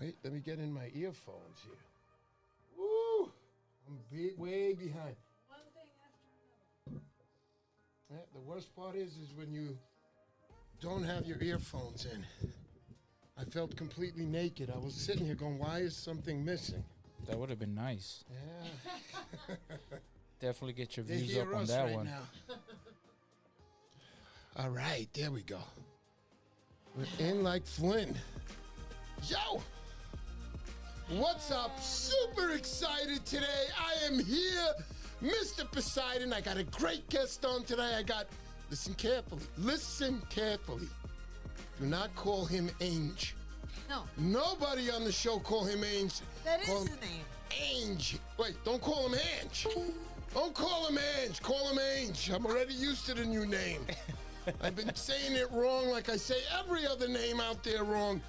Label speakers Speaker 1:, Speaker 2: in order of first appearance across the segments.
Speaker 1: Wait, let me get in my earphones here. Woo! I'm way behind.
Speaker 2: One thing after another.
Speaker 1: Yeah, the worst part is when you don't have your earphones in. I felt completely naked. I was sitting here going, why is something missing?
Speaker 3: That would have been nice.
Speaker 1: Yeah.
Speaker 3: Definitely get your
Speaker 1: They
Speaker 3: views
Speaker 1: hear
Speaker 3: up on
Speaker 1: us
Speaker 3: that
Speaker 1: right
Speaker 3: one.
Speaker 1: now. All right, there we go. We're in like Flynn. Yo! What's up? Super excited today. I am here, Mr. Poseidon. I got a great guest on today. Listen carefully. Listen carefully. Do not call him Ange.
Speaker 2: No.
Speaker 1: Nobody on the show call him Ange.
Speaker 2: That
Speaker 1: Call
Speaker 2: is
Speaker 1: him
Speaker 2: the name.
Speaker 1: Ange. Wait, don't call him Ange. Don't call him Ange. Call him Ange. I'm already used to the new name. I've been saying it wrong like I say every other name out there wrong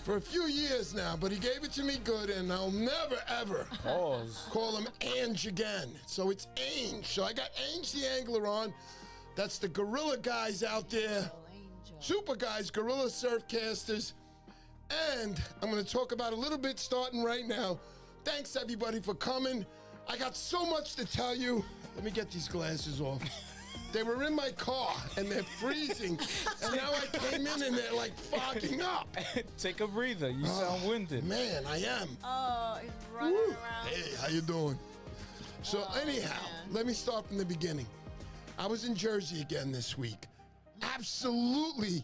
Speaker 1: for a few years now, but he gave it to me good, and I'll never, ever call him Ange again. So it's Ange. So I got Ange the Angler on. That's the gorilla guys out there.
Speaker 2: Oh, Angel.
Speaker 1: Super guys, gorilla surfcasters. And I'm going to talk about a little bit starting right now. Thanks, everybody, for coming. I got so much to tell you. Let me get these glasses off. They were in my car, and they're freezing. And now I came in, and they're, like, fogging up.
Speaker 3: Take a breather. You sound winded.
Speaker 1: Man, I am.
Speaker 2: Oh, he's running
Speaker 1: Woo.
Speaker 2: around.
Speaker 1: Hey, how you doing? So anyhow,
Speaker 2: man.
Speaker 1: let me start from the beginning. I was in Jersey again this week. Absolutely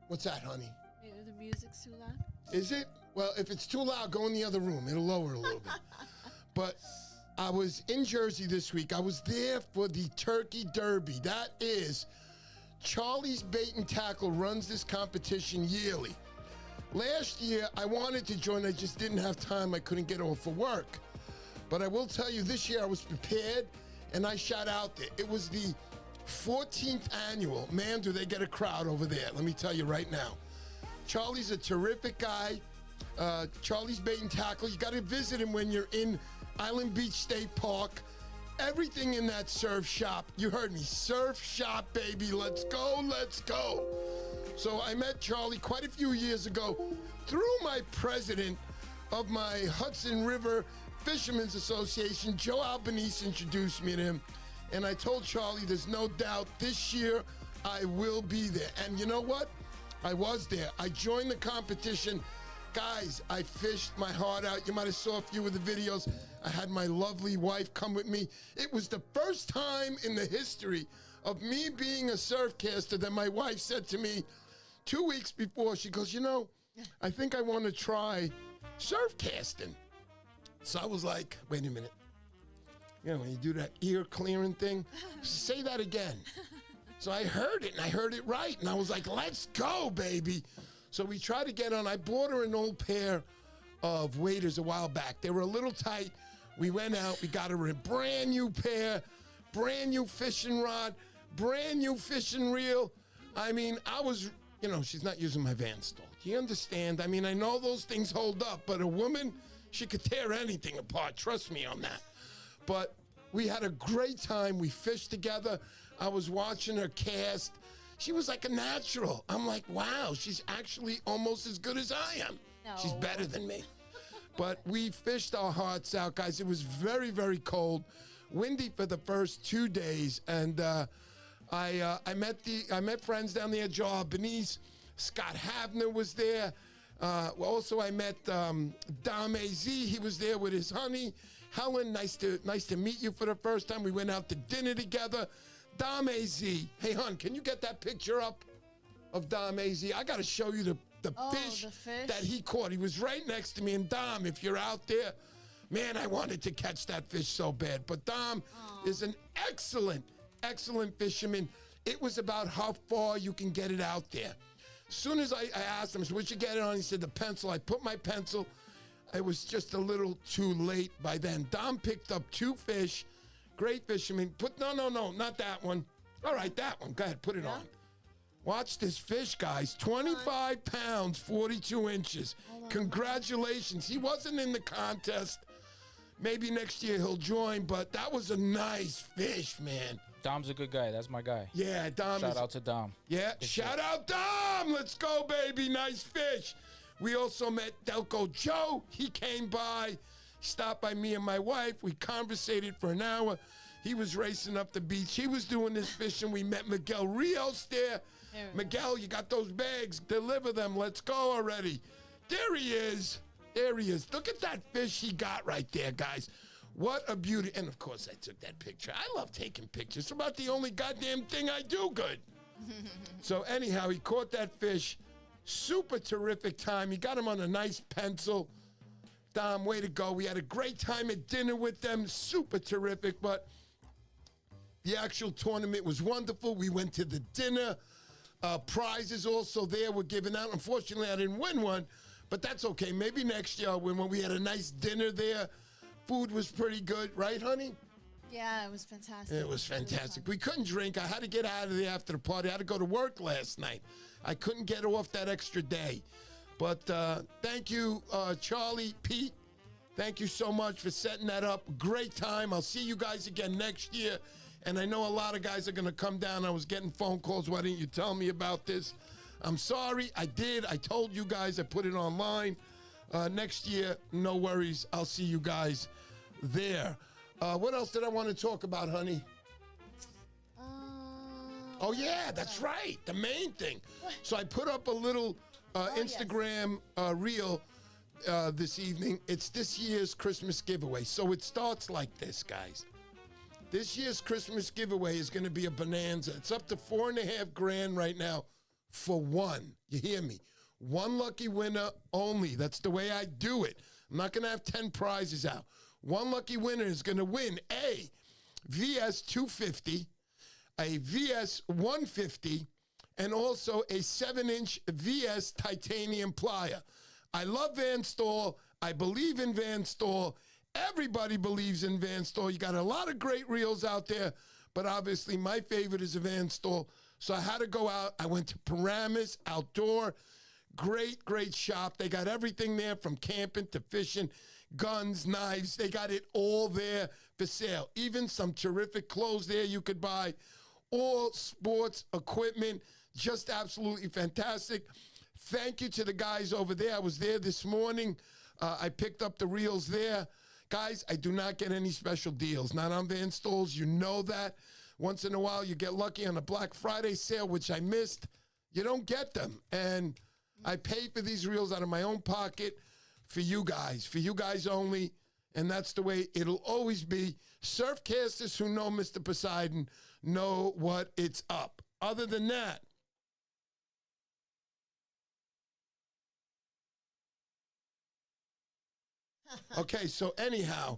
Speaker 1: what's that, honey?
Speaker 2: The music's too loud.
Speaker 1: Is it? Well, if it's too loud, go in the other room. It'll lower a little bit. But I was in Jersey this week. I was there for the Turkey Derby. That is, Charlie's Bait and Tackle runs this competition yearly. Last year, I wanted to join. I just didn't have time. I couldn't get off for work. But I will tell you, this year I was prepared, and I shot out there. It was the 14th annual. Man, do they get a crowd over there. Let me tell you right now. Charlie's a terrific guy. Charlie's Bait and Tackle. You got to visit him when you're in Island Beach State Park. Everything in that surf shop. You heard me. Surf shop, baby. Let's go. Let's go. So I met Charlie quite a few years ago through my president of my Hudson River Fishermen's Association. Joe Albanese introduced me to him. And I told Charlie there's no doubt this year I will be there. And you know what? I was there. I joined the competition. Guys, I fished my heart out. You might have saw a few of the videos. I had my lovely wife come with me. It was the first time in the history of me being a surfcaster that my wife said to me 2 weeks before, she goes, you know, I think I want to try surfcasting. So I was like, wait a minute. You know, when you do that ear clearing thing, say that again. So I heard it, and I heard it right. And I was like, let's go, baby. So we tried to get on. I bought her an old pair of waders a while back. They were a little tight. We went out. We got her a brand new pair, brand new fishing rod, brand new fishing reel. I mean, she's not using my Van stall. Do you understand? I mean, I know those things hold up, but a woman, she could tear anything apart. Trust me on that. But we had a great time. We fished together. I was watching her cast. She was like a natural. I'm like, wow, she's actually almost as good as I am.
Speaker 2: No.
Speaker 1: She's better than me. But we fished our hearts out, guys. It was very, very cold, windy for the first 2 days, and I met friends down there. Joe Albanese, Scott Havner was there. Also, I met Dom Az. He was there with his honey. Helen, nice to meet you for the first time. We went out to dinner together. Dom Az. Hey, hon, can you get that picture up of Dom Az? I got to show you the fish that he caught. He was right next to me. And Dom, if you're out there, man, I wanted to catch that fish so bad. But Dom is an excellent, excellent fisherman. It was about how far you can get it out there. As soon as I asked him, I said, what'd you get it on? He said, the pencil. I put my pencil. It was just a little too late by then. Dom picked up 2 fish. Great fisherman. No, not that one. All right, that one. Go ahead, put it on. Watch this fish, guys. 25 pounds, 42 inches. Congratulations. He wasn't in the contest. Maybe next year he'll join, but that was a nice fish, man.
Speaker 3: Dom's a good guy. That's my guy.
Speaker 1: Yeah, Dom.
Speaker 3: Shout out to Dom.
Speaker 1: Yeah, shout out Dom. Let's go, baby. Nice fish. We also met Delco Joe. He came by, stopped by me and my wife. We conversated for an hour. He was racing up the beach. He was doing his fishing. We met Miguel Rios there. Miguel, you got those bags. Deliver them. Let's go already. There he is. There he is. Look at that fish he got right there, guys. What a beauty. And, of course, I took that picture. I love taking pictures. It's about the only goddamn thing I do good. So, anyhow, he caught that fish. Super terrific time. He got him on a nice pencil. Dom, way to go. We had a great time at dinner with them. Super terrific. But the actual tournament was wonderful. We went to the dinner. Prizes also there were given out. Unfortunately, I didn't win one, but that's okay. Maybe next year I'll win one. We had a nice dinner there. Food was pretty good. Right, honey?
Speaker 2: Yeah, it was fantastic.
Speaker 1: It was fantastic. We couldn't drink. I had to get out of there after the party. I had to go to work last night. I couldn't get off that extra day. But thank you, Charlie, Pete. Thank you so much for setting that up. Great time. I'll see you guys again next year. And I know a lot of guys are going to come down. I was getting phone calls. Why didn't you tell me about this? I'm sorry. I did. I told you guys. I put it online. Next year, no worries. I'll see you guys there. What else did I want to talk about, honey? Oh, yeah, that's right. The main thing. So I put up a little Instagram reel this evening. It's this year's Christmas giveaway. So it starts like this, guys. This year's Christmas giveaway is going to be a bonanza. It's up to $4.5 grand right now for one. You hear me? One lucky winner only. That's the way I do it. I'm not going to have 10 prizes out. One lucky winner is going to win a VS 250, a VS 150, and also a 7-inch VS titanium plier. I love Van Staal. I believe in Van Staal. Everybody believes in Van Staal. You got a lot of great reels out there, but obviously my favorite is a Van Staal. So I had to go out. I went to Paramus Outdoor. Great, great shop. They got everything there from camping to fishing, guns, knives. They got it all there for sale. Even some terrific clothes there you could buy. All sports equipment. Just absolutely fantastic. Thank you to the guys over there. I was there this morning. I picked up the reels there. Guys, I do not get any special deals. Not on Van Staal's. You know that. Once in a while, you get lucky on a Black Friday sale, which I missed. You don't get them. And I pay for these reels out of my own pocket for you guys only. And that's the way it'll always be. Surfcasters who know Mr. Poseidon know what it's up. Other than that, okay, so anyhow,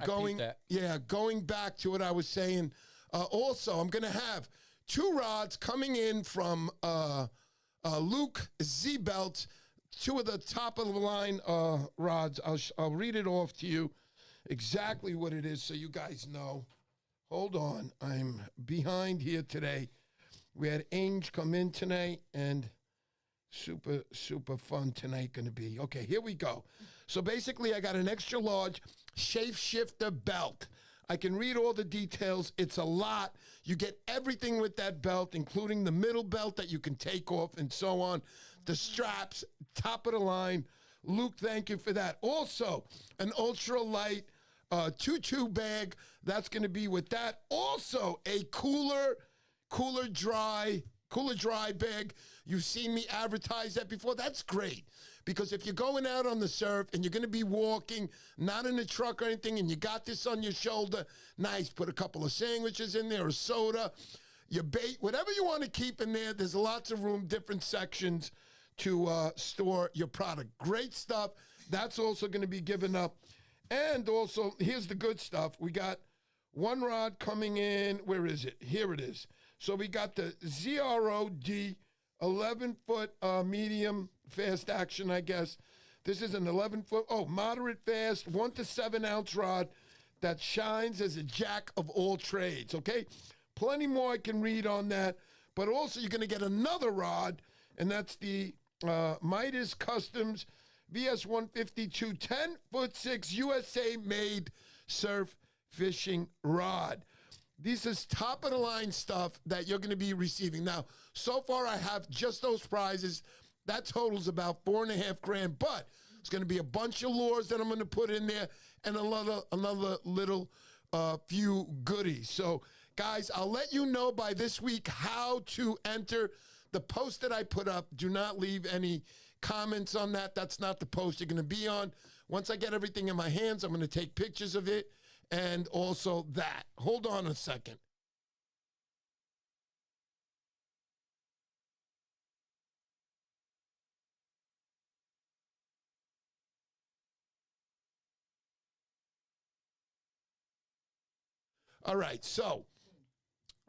Speaker 1: going back to what I was saying, also, I'm going to have 2 rods coming in from Luke Z-Belt, 2 of the top-of-the-line rods. I'll read it off to you exactly what it is so you guys know. Hold on. I'm behind here today. We had Ainge come in tonight, and super, super fun tonight going to be. Okay, here we go. So basically, I got an extra large shape shifter belt. I can read all the details. It's a lot. You get everything with that belt, including the middle belt that you can take off and so on. The straps, top of the line. Luke, thank you for that. Also, an ultra light 2-2 bag. That's going to be with that. Also, a cooler dry bag. You've seen me advertise that before. That's great. Because if you're going out on the surf and you're going to be walking, not in a truck or anything, and you got this on your shoulder, nice. Put a couple of sandwiches in there, a soda, your bait, whatever you want to keep in there. There's lots of room, different sections to store your product. Great stuff. That's also going to be given up. And also, here's the good stuff. We got 1 rod coming in. Where is it? Here it is. So we got the ZROD 11-foot medium fast action, I guess. This is an 11-foot, moderate fast, 1 to 7 ounce rod that shines as a jack of all trades, okay? Plenty more I can read on that. But also you're going to get another rod, and that's the Midas Customs VS 152 10-foot-6 USA-made surf fishing rod. This is top-of-the-line stuff that you're going to be receiving. Now, so far I have just those prizes. That totals about $4.5 grand, but it's going to be a bunch of lures that I'm going to put in there and another little few goodies. So, guys, I'll let you know by this week how to enter the post that I put up. Do not leave any comments on that. That's not the post you're going to be on. Once I get everything in my hands, I'm going to take pictures of it and also that. Hold on a second. All right, so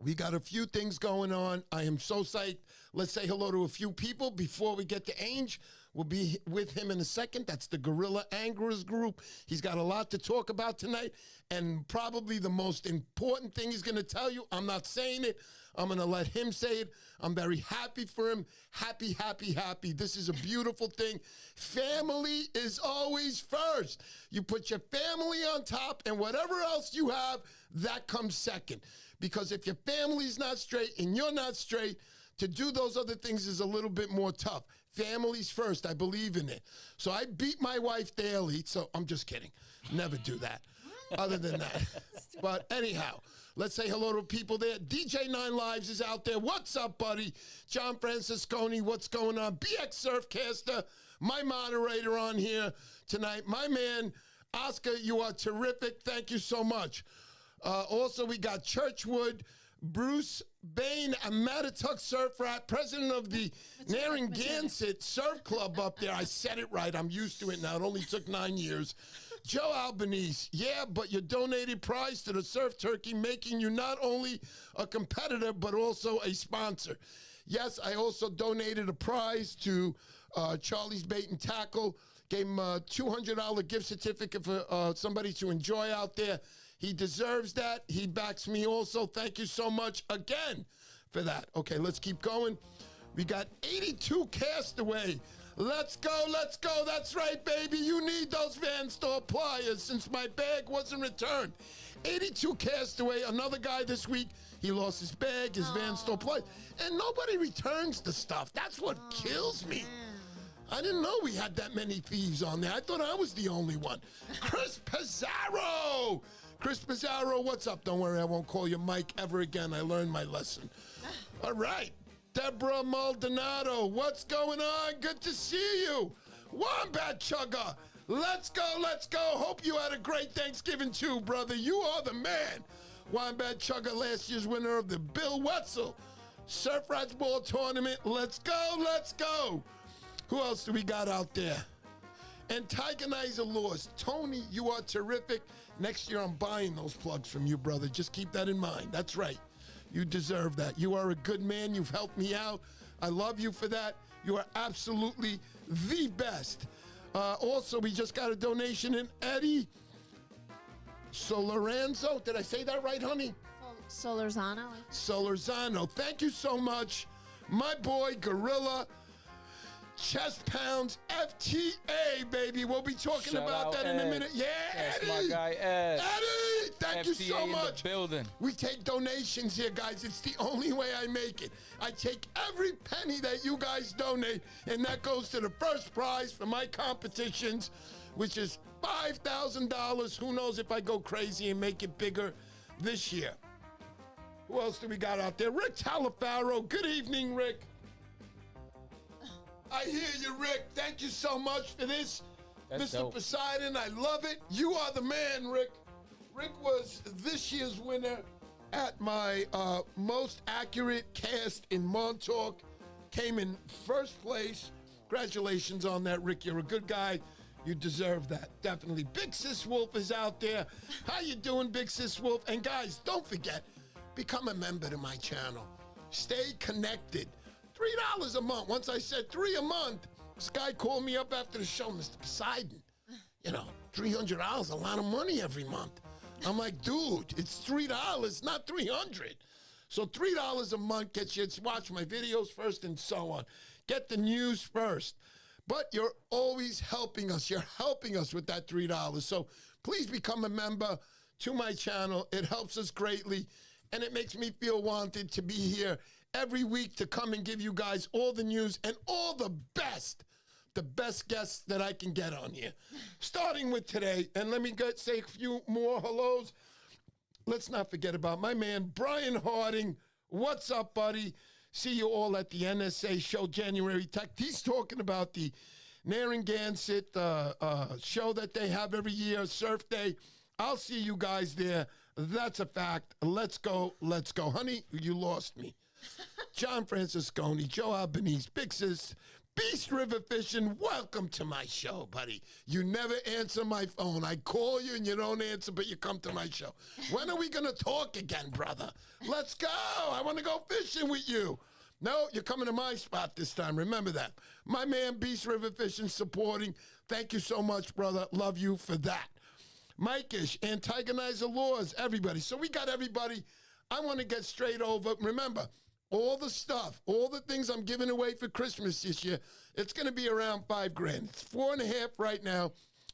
Speaker 1: we got a few things going on. I am so psyched. Let's say hello to a few people before we get to Ange. We'll be with him in a second. That's the Gorilla Anglers Group. He's got a lot to talk about tonight, and probably the most important thing he's going to tell you, I'm not saying it. I'm going to let him say it. I'm very happy for him. Happy, happy, happy. This is a beautiful thing. Family is always first. You put your family on top, and whatever else you have, that comes second. Because if your family's not straight and you're not straight, to do those other things is a little bit more tough. Family's first. I believe in it. So I beat my wife daily. So I'm just kidding. Never do that. Other than that. But anyhow, let's say hello to people there. DJ 9 Lives is out there. What's up, buddy? John Francisconi, what's going on? BX Surfcaster, my moderator on here tonight. My man, Oscar, you are terrific. Thank you so much. Also, we got Churchwood, Bruce Bain, a Mattatuck Surf Rat, president of the Narragansett Surf Club up there. I said it right. I'm used to it now. It only took 9 years. Joe Albanese, yeah, but your donated prize to the Surf Turkey, making you not only a competitor, but also a sponsor. Yes, I also donated a prize to Charlie's Bait and Tackle. Gave him a $200 gift certificate for somebody to enjoy out there. He deserves that. He backs me also. Thank you so much again for that. Okay, let's keep going. We got 82 Castaway. Let's go, let's go. That's right, baby. You need those Van Store pliers since my bag wasn't returned. 82 Castaway, another guy this week. He lost his bag, his Van Store pliers, and nobody returns the stuff. That's what kills me. I didn't know we had that many thieves on there. I thought I was the only one. Chris Pizarro. Chris Pizarro, what's up? Don't worry, I won't call you Mike ever again. I learned my lesson. All right. Deborah Maldonado, what's going on? Good to see you. Wombat Chugger, let's go, let's go. Hope you had a great Thanksgiving too, brother. You are the man. Wombat Chugger, last year's winner of the Bill Wetzel Surf Rats Ball Tournament. Let's go, let's go. Who else do we got out there? Antagonizer Laws. Tony, you are terrific. Next year, I'm buying those plugs from you, brother. Just keep that in mind. That's right. You deserve that. You are a good man. You've helped me out. I love you for that. You are absolutely the best. Also, we just got a donation in Eddie Soloranzo. Did I say that right, honey?
Speaker 2: Solorzano.
Speaker 1: Solorzano. Thank you so much. My boy, Gorilla. Chest Pounds FTA, baby. We'll be talking
Speaker 3: Shout
Speaker 1: about that
Speaker 3: Ed.
Speaker 1: in a minute. Yeah,
Speaker 3: That's
Speaker 1: Eddie.
Speaker 3: my guy, Ed.
Speaker 1: Eddie, thank you
Speaker 3: FTA
Speaker 1: so
Speaker 3: in
Speaker 1: much.
Speaker 3: the building.
Speaker 1: We take donations here, guys. It's the only way I make it. I take every penny that you guys donate, and that goes to the first prize for my competitions, which is $5,000. Who knows if I go crazy and make it bigger this year. Who else do we got out there? Rick Talafaro. Good evening, Rick. I hear you, Rick. Thank you so much for this.
Speaker 3: That's
Speaker 1: Mr.
Speaker 3: dope.
Speaker 1: Poseidon, I love it. You are the man, Rick. Rick was this year's winner at my most accurate cast in Montauk. Came in first place. Congratulations on that, Rick. You're a good guy. You deserve that, definitely. Big Sis Wolf is out there. How you doing, Big Sis Wolf? And guys, don't forget, become a member to my channel. Stay connected. $3 a month. Once I said $3 a month, this guy called me up after the show, Mr. Poseidon. You know, $300, a lot of money every month. I'm like, dude, it's $3, not $300. So $3 a month gets you to watch my videos first and so on. Get the news first. But you're always helping us. You're helping us with that $3. So please become a member to my channel. It helps us greatly, and it makes me feel wanted to be here every week to come and give you guys all the news and all the best guests that I can get on here. Starting with today, and let me say a few more hellos. Let's not forget about my man, Brian Harding. What's up, buddy? See you all at the NSA show, January 10th. He's talking about the Narragansett show that they have every year, Surf Day. I'll see you guys there. That's a fact. Let's go. Let's go. Honey, you lost me. John Francisconi, Joe Albanese, Big Sis, Beast River Fishing, welcome to my show, buddy. You never answer my phone. I call you and you don't answer, but you come to my show. When are we going to talk again, brother? Let's go. I want to go fishing with you. No, you're coming to my spot this time. Remember that. My man, Beast River Fishing, supporting. Thank you so much, brother. Love you for that. Mike-ish, antagonizer laws, everybody. So we got everybody. I want to get straight over. Remember, all the stuff, all the things I'm giving away for Christmas this year, it's going to be around $5,000. It's 4.5 right now,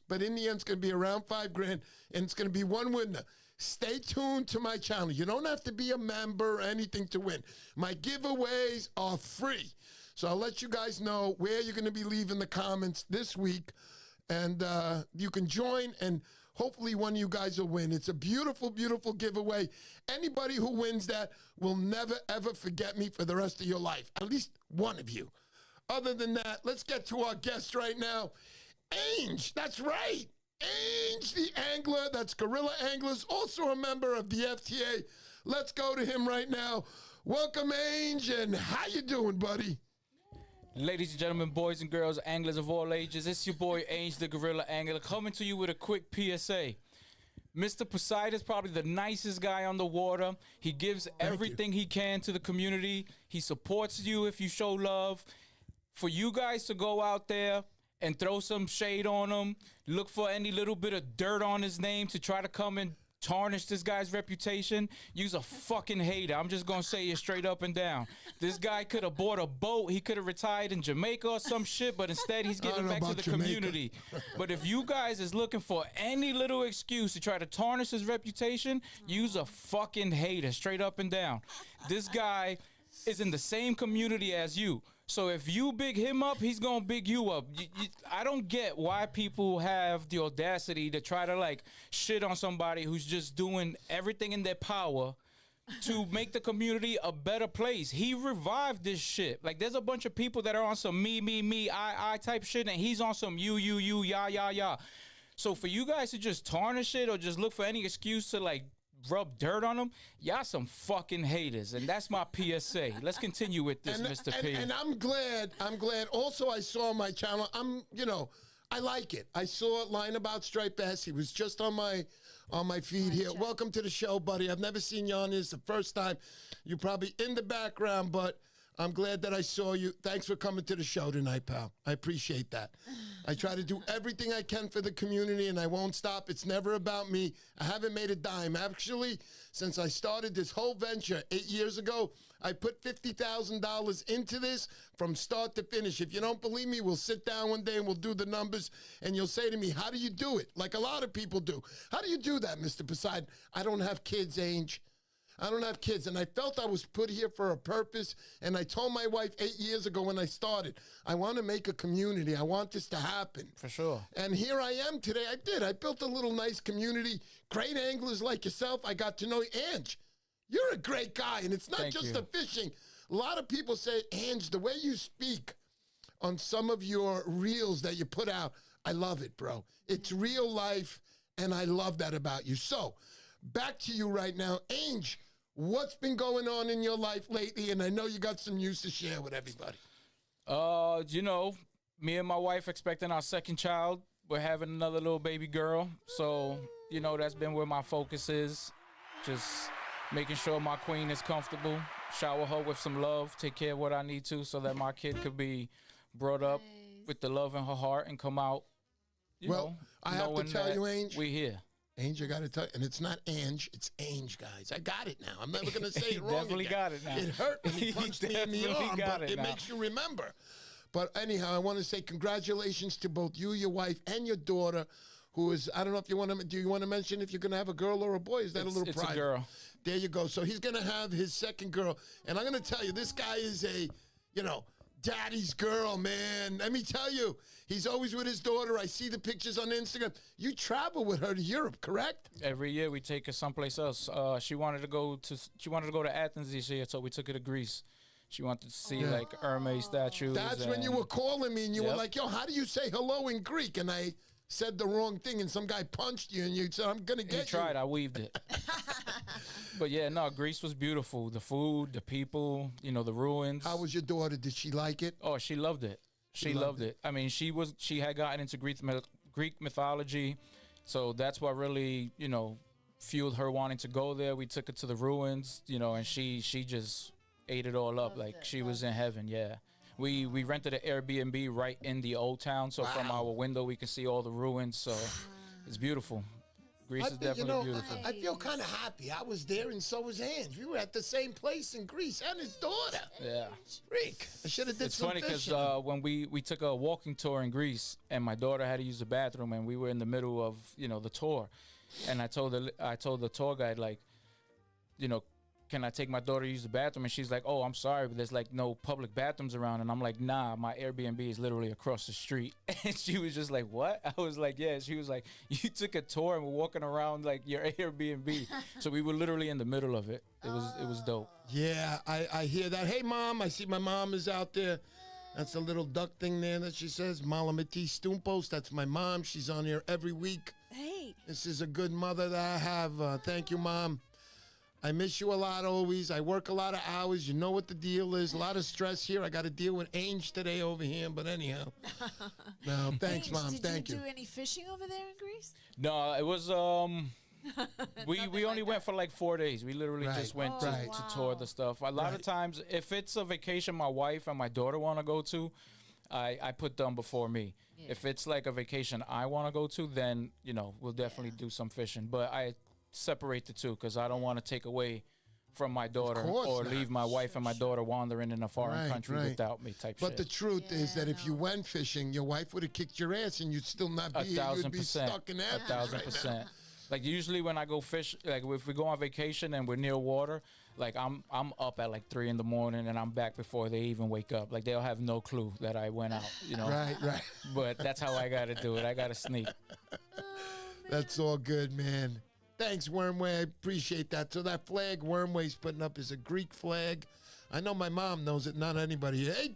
Speaker 1: but in the end, it's going to be around $5,000, and it's going to be one winner. Stay tuned to my channel. You don't have to be a member or anything to win. My giveaways are free. So I'll let you guys know where you're going to be leaving the comments this week, and you can join, and hopefully one of you guys will win. It's a beautiful, beautiful giveaway. Anybody who wins that will never, ever forget me for the rest of your life. At least one of you. Other than that, let's get to our guest right now. Ange, that's right. Ange the Angler, that's Gorilla Anglers, also a member of the FTA. Let's go to him right now. Welcome, Ange, and how you doing, buddy?
Speaker 3: Ladies and gentlemen, boys and girls, anglers of all ages, it's your boy Ange the Gorilla Angler coming to you with a quick PSA. Mr. Poseidon is probably the nicest guy on the water. He gives everything he can to the community. He supports you if you show love. For you guys to go out there and throw some shade on him, look for any little bit of dirt on his name to try to come and tarnish this guy's reputation, you's a fucking hater. I'm just gonna say it straight up and down. This guy could have bought a boat. He could have retired in Jamaica or some shit, but instead he's giving back to the community. But if you guys is looking for any little excuse to try to tarnish his reputation, you's a fucking hater, straight up and down. This guy is in the same community as you. So if you big him up, he's gonna big you up. I don't get why people have the audacity to try to like shit on somebody who's just doing everything in their power to make the community a better place. He revived this shit. Like there's a bunch of people that are on some me, I type shit, and he's on some you, ya. So for you guys to just tarnish it or just look for any excuse to like rub dirt on them, y'all some fucking haters, and that's my PSA. Let's continue with this, Mr. P.
Speaker 1: And I'm glad. Also, I saw my channel. I like it. I saw it line about striped bass. He was just on my feed here. Welcome to the show, buddy. I've never seen you on this. The first time. You're probably in the background, but I'm glad that I saw you. Thanks for coming to the show tonight, pal. I appreciate that. I try to do everything I can for the community, and I won't stop. It's never about me. I haven't made a dime. Actually, since I started this whole venture 8 years ago, I put $50,000 into this from start to finish. If you don't believe me, we'll sit down one day and we'll do the numbers, and you'll say to me, how do you do it? Like a lot of people do. How do you do that, Mr. Poseidon? I don't have kids, Ange. I don't have kids, and I felt I was put here for a purpose, and I told my wife 8 years ago when I started, I want to make a community. I want this to happen.
Speaker 3: For sure.
Speaker 1: And here I am today. I did. I built a little nice community. Great anglers like yourself. I got to know you. Ange, you're a great guy, and it's not just the fishing. A lot of people say, Ange, the way you speak on some of your reels that you put out, I love it, bro. It's real life, and I love that about you. So, back to you right now. Ange, what's been going on in your life lately? And I know you got some news to share with everybody.
Speaker 3: Me and my wife expecting our second child. We're having another little baby girl. So, that's been where my focus is. Just making sure my queen is comfortable, shower her with some love, take care of what I need to so that my kid could be brought up with the love in her heart and come out,
Speaker 1: I have to tell you, Ange.
Speaker 3: We're here.
Speaker 1: Ange, I got to tell you, and it's not Ange, it's Ange, guys. I got it now. I'm never going to say it wrong
Speaker 3: definitely
Speaker 1: again.
Speaker 3: got it now.
Speaker 1: It hurt when he punched me in the arm, but it
Speaker 3: now.
Speaker 1: makes you remember. But anyhow, I want to say congratulations to both you, your wife, and your daughter, who is, I don't know if you want to, do you want to mention if you're going to have a girl or a boy? Is that a little private?
Speaker 3: It's a girl.
Speaker 1: There you go. So he's going to have his second girl. And I'm going to tell you, this guy is a, daddy's girl, man. Let me tell you, he's always with his daughter. I see the pictures on Instagram. You travel with her to Europe, correct?
Speaker 3: Every year we take her someplace else. She wanted to go to Athens this year, so we took her to Greece. She wanted to see like Hermes statues.
Speaker 1: That's when you were calling me and you were like, yo, how do you say hello in Greek? And I said the wrong thing and some guy punched you and you said, I'm going to get you.
Speaker 3: He tried. I weaved it. But yeah, no, Greece was beautiful. The food, the people, the ruins.
Speaker 1: How was your daughter? Did she like it?
Speaker 3: Oh, she loved it. She loved it. I mean, she had gotten into Greek mythology, so that's what really, fueled her wanting to go there. We took her to the ruins, and she just ate it all up. Like she was in heaven. Yeah. We rented an Airbnb right in the old town, so from our window we can see all the ruins. So it's beautiful. Greece is definitely beautiful.
Speaker 1: I feel kind of happy. I was there, and so was Ange. We were at the same place in Greece, and his daughter.
Speaker 3: Yeah.
Speaker 1: Freak. I should have did
Speaker 3: it's
Speaker 1: some
Speaker 3: funny because
Speaker 1: fishing.
Speaker 3: when we took a walking tour in Greece, and my daughter had to use the bathroom, and we were in the middle of the tour, and I told the tour guide, like, can I take my daughter to use the bathroom? And she's like, oh, I'm sorry, but there's like no public bathrooms around. And I'm like, nah, my Airbnb is literally across the street. And she was just like, what? I was like, yeah. She was like, you took a tour and we're walking around like your Airbnb. So we were literally in the middle of it. It was dope.
Speaker 1: Yeah, I hear that. Hey, Mom, I see my mom is out there. That's a little duck thing there that she says. Malamiti Stumpos. That's my mom. She's on here every week.
Speaker 2: Hey.
Speaker 1: This is a good mother that I have. Thank you, Mom. I miss you a lot always. I work a lot of hours. You know what the deal is. A lot of stress here. I got to deal with Ange today over here. But anyhow. No, thanks, Mom. Thank you.
Speaker 2: Did you do any fishing over there in Greece?
Speaker 3: No, it was we only went for like 4 days. We literally just went to tour the stuff. A lot of times, if it's a vacation my wife and my daughter want to go to, I put them before me. Yeah. If it's like a vacation I want to go to, then we'll definitely do some fishing. But I separate the two because I don't want to take away from my daughter or leave my wife and my daughter wandering in a foreign country without me type shit.
Speaker 1: But the truth is that if you went fishing, your wife would have kicked your ass and you'd still not be here. You'd be stuck in Athens
Speaker 3: 1,000%. Like usually when I go fish, like if we go on vacation and we're near water, like I'm up at like 3 a.m. and I'm back before they even wake up. Like they'll have no clue that I went out,
Speaker 1: Right.
Speaker 3: But that's how I got to do it. I got to sneak.
Speaker 1: That's all good, man. Thanks, Wormway. I appreciate that. So that flag Wormway's putting up is a Greek flag. I know my mom knows it, not anybody. Hey,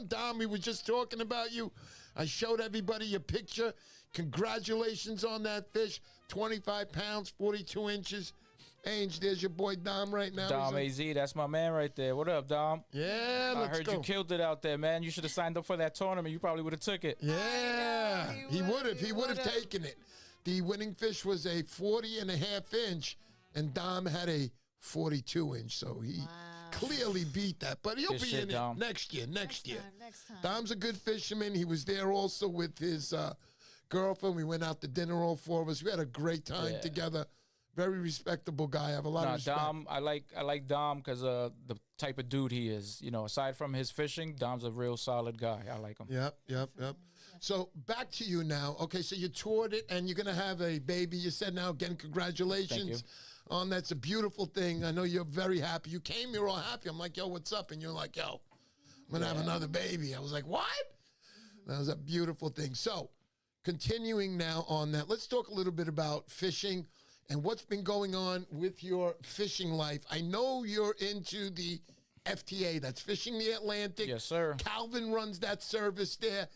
Speaker 1: Dom, we were just talking about you. I showed everybody your picture. Congratulations on that fish. 25 pounds, 42 inches. Ange, there's your boy Dom right now.
Speaker 3: Dom AZ, that's my man right there. What up, Dom?
Speaker 1: Yeah,
Speaker 3: I heard you killed it out there, man. You should have signed up for that tournament. You probably would have took it.
Speaker 1: Yeah, he would have. He would have taken it. The winning fish was a 40.5 inch, and Dom had a 42 inch. So he clearly beat that. But he'll be in it next year. Next year. Dom's a good fisherman. He was there also with his girlfriend. We went out to dinner, all 4 of us. We had a great time together. Very respectable guy. I have a lot of respect.
Speaker 3: Dom, I like Dom because the type of dude he is. Aside from his fishing, Dom's a real solid guy. I like him.
Speaker 1: Yep. So back to you now. Okay, so you toured it, and you're going to have a baby. You said now, again, congratulations on that's a beautiful thing. I know you're very happy. You came here all happy. I'm like, yo, what's up? And you're like, yo, I'm going to have another baby. I was like, what? That was a beautiful thing. So continuing now on that, let's talk a little bit about fishing and what's been going on with your fishing life. I know you're into the FTA, that's Fishing the Atlantic.
Speaker 3: Yes, sir.
Speaker 1: Calvin runs that service there.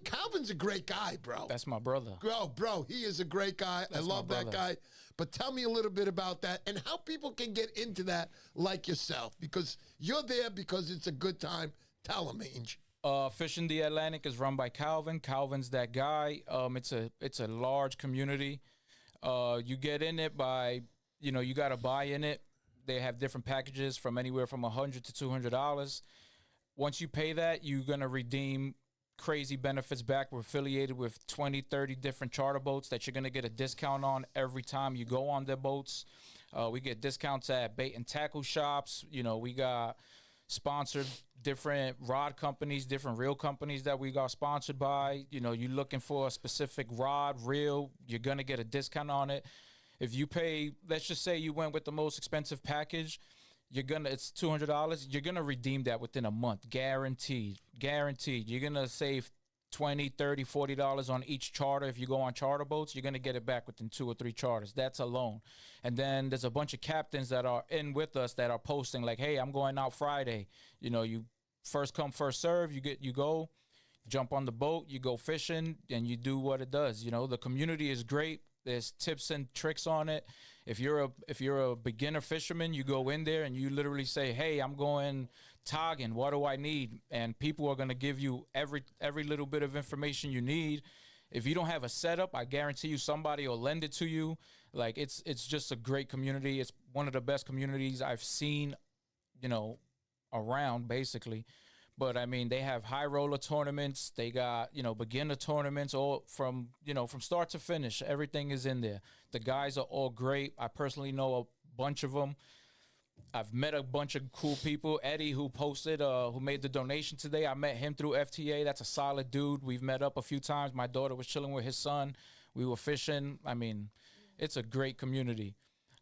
Speaker 1: Calvin's a great guy, bro.
Speaker 3: That's my brother.
Speaker 1: Bro, he is a great guy. I love that guy. But tell me a little bit about that and how people can get into that like yourself, because you're there because it's a good time. Tell them, Ange.
Speaker 3: Fishing the Atlantic is run by Calvin. Calvin's that guy. It's a large community. You get in it by, you got to buy in it. They have different packages from anywhere from $100 to $200. Once you pay that, you're going to redeem crazy benefits back. We're affiliated with 20, 30 different charter boats that you're going to get a discount on every time you go on their boats. We get discounts at bait and tackle shops. We got sponsored different rod companies, different reel companies that we got sponsored by. You're looking for a specific rod, reel, you're going to get a discount on it. If you pay, let's just say you went with the most expensive package, it's $200. You're gonna redeem that within a month, guaranteed. Guaranteed. You're gonna save 20, 30, $40 on each charter. If you go on charter boats, you're going to get it back within 2 or 3 charters. That's alone. And then there's a bunch of captains that are in with us that are posting like, hey, I'm going out Friday. You know, you first come, first serve. You go, jump on the boat, you go fishing, and you do what it does. You know, the community is great. There's tips and tricks on it. If you're a beginner fisherman, you go in there and you literally say, hey, I'm going togging. What do I need? And people are going to give you every little bit of information you need. If you don't have a setup, I guarantee you somebody will lend it to you. Like it's just a great community. It's one of the best communities I've seen, you know, around basically. But I mean, they have high roller tournaments. They got, you know, beginner tournaments, all from, you know, from start to finish. Everything is in there. The guys are all great. I personally know a bunch of them. I've met a bunch of cool people. Eddie, who posted, who made the donation today, I met him through FTA. That's a solid dude. We've met up a few times. My daughter was chilling with his son. We were fishing. I mean, it's a great community.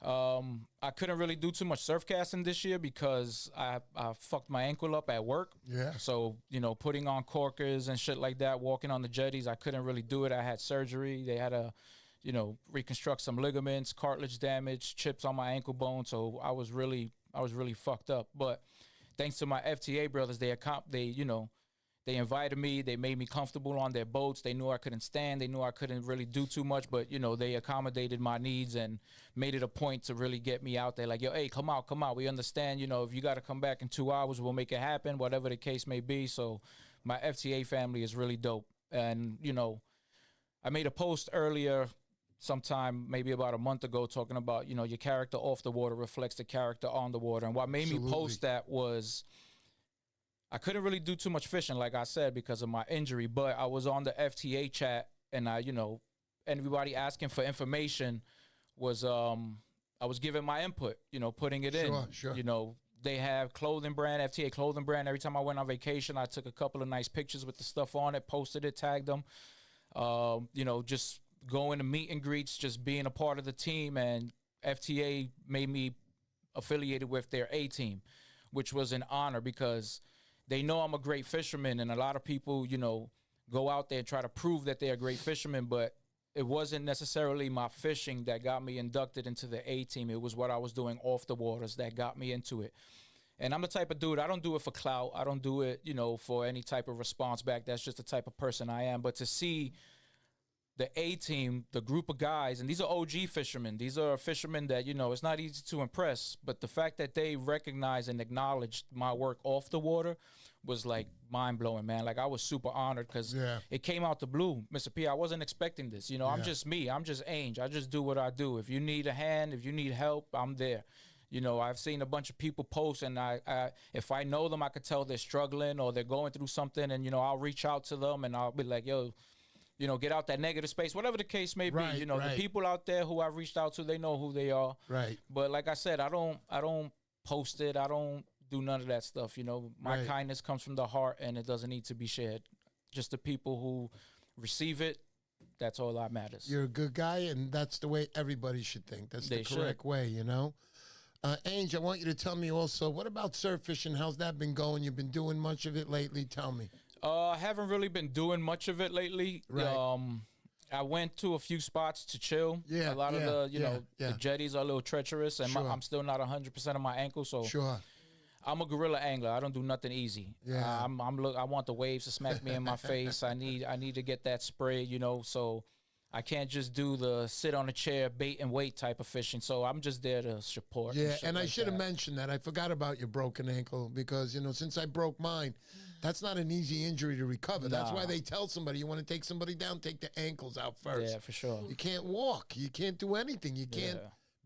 Speaker 3: I couldn't really do too much surf casting this year because I fucked my ankle up at work.
Speaker 1: Yeah.
Speaker 3: So, you know, putting on corkers and shit like that, walking on the jetties, I couldn't really do it. I had surgery. They had to, you know, reconstruct some ligaments, cartilage damage, chips on my ankle bone. So I was really fucked up. But thanks to my FTA brothers, they you know, they invited me. They made me comfortable on their boats. They knew I couldn't stand. They knew I couldn't really do too much, but, you know, they accommodated my needs and made it a point to really get me out there. Like, yo, hey, come out. We understand, you know, if you got to come back in 2 hours, we'll make it happen, whatever the case may be. So my FTA family is really dope. And, you know, I made a post earlier sometime, maybe about a month ago, talking about, you know, your character off the water reflects the character on the water. And what made me post that was I couldn't really do too much fishing, like I said, because of my injury, but I was on the FTA chat and I, you know, everybody asking for information was, I was giving my input, you know, putting it in.
Speaker 1: Sure.
Speaker 3: You know, they have clothing brand, FTA clothing brand. Every time I went on vacation, I took a couple of nice pictures with the stuff on it, posted it, tagged them, you know, just going to meet and greets, just being a part of the team. And FTA made me affiliated with their A team, which was an honor because they know I'm a great fisherman, and a lot of people, you know, go out there and try to prove that they're a great fisherman, but it wasn't necessarily my fishing that got me inducted into the A team. It was what I was doing off the waters that got me into it. And I'm the type of dude, I don't do it for clout. I don't do it, you know, for any type of response back. That's just the type of person I am. But to see the A team, the group of guys, and these are OG fishermen. These are fishermen that, you know, it's not easy to impress. But the fact that they recognize and acknowledged my work off the water was like mind blowing, man. Like I was super honored because it came out the blue. Mr. P, I wasn't expecting this. You know, I'm just me. I'm just Ange. I just do what I do. If you need a hand, if you need help, I'm there. You know, I've seen a bunch of people post, and I if I know them, I could tell they're struggling or they're going through something, and, you know, I'll reach out to them and I'll be like, yo, you know, get out that negative space, whatever the case may be. You know, the people out there who I've reached out to, they know who they are. Right. But like I said, I don't post it. I don't do none of that stuff. You know, my kindness comes from the heart, and it doesn't need to be shared. Just the people who receive it, that's all that matters.
Speaker 1: You're a good guy, and that's the way everybody should think. That's the correct way, you know? Ange, I want you to tell me also, what about surf fishing? How's that been going? You've been doing much of it lately. Tell me.
Speaker 3: I haven't really been doing much of it lately. Right. I went to a few spots to chill. Yeah. A lot of the, you know, the jetties are a little treacherous, and I'm still not 100% of my ankle, so I'm a gorilla angler. I don't do nothing easy. Yeah. I want the waves to smack me in my face. I need to get that spray, you know, so I can't just do the sit on a chair, bait and wait type of fishing. So I'm just there to support. Yeah,
Speaker 1: and I should have mentioned that. I forgot about your broken ankle because, you know, since I broke mine, that's not an easy injury to recover. Nah. That's why they tell somebody, you want to take somebody down, take the ankles out first.
Speaker 3: Yeah, for sure.
Speaker 1: You can't walk. You can't do anything. You can't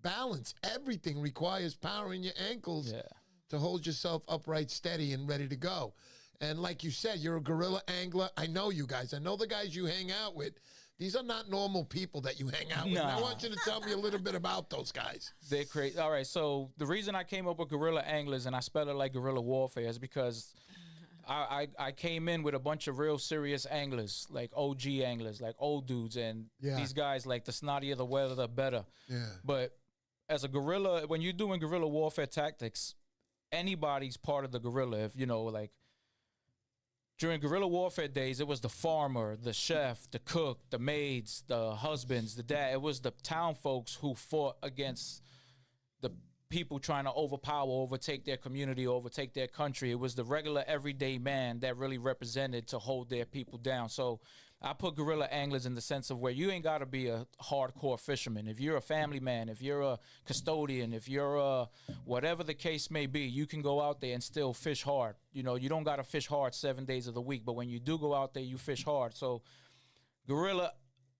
Speaker 1: balance. Everything requires power in your ankles to hold yourself upright, steady, and ready to go. And like you said, you're a gorilla angler. I know you guys. I know the guys you hang out with. These are not normal people that you hang out with. I want you to tell me a little bit about those guys.
Speaker 3: They're crazy. All right, so the reason I came up with guerrilla anglers, and I spell it like guerrilla warfare, is because I came in with a bunch of real serious anglers, like OG anglers, like old dudes, and
Speaker 1: Yeah.
Speaker 3: these guys, like the snottier the weather, the better.
Speaker 1: Yeah.
Speaker 3: But as a guerrilla, when you're doing guerrilla warfare tactics, anybody's part of the guerrilla. If you know, like during guerrilla warfare days, it was the farmer, the chef, the cook, the maids, the husbands, the dad. It was the town folks who fought against the people trying to overtake their community, overtake their country. It was the regular everyday man that really represented to hold their people down. So I put guerrilla anglers in the sense of where you ain't got to be a hardcore fisherman. If you're a family man, if you're a custodian, if you're a whatever the case may be, you can go out there and still fish hard. You know, you don't got to fish hard 7 days of the week, but when you do go out there, you fish hard. So guerrilla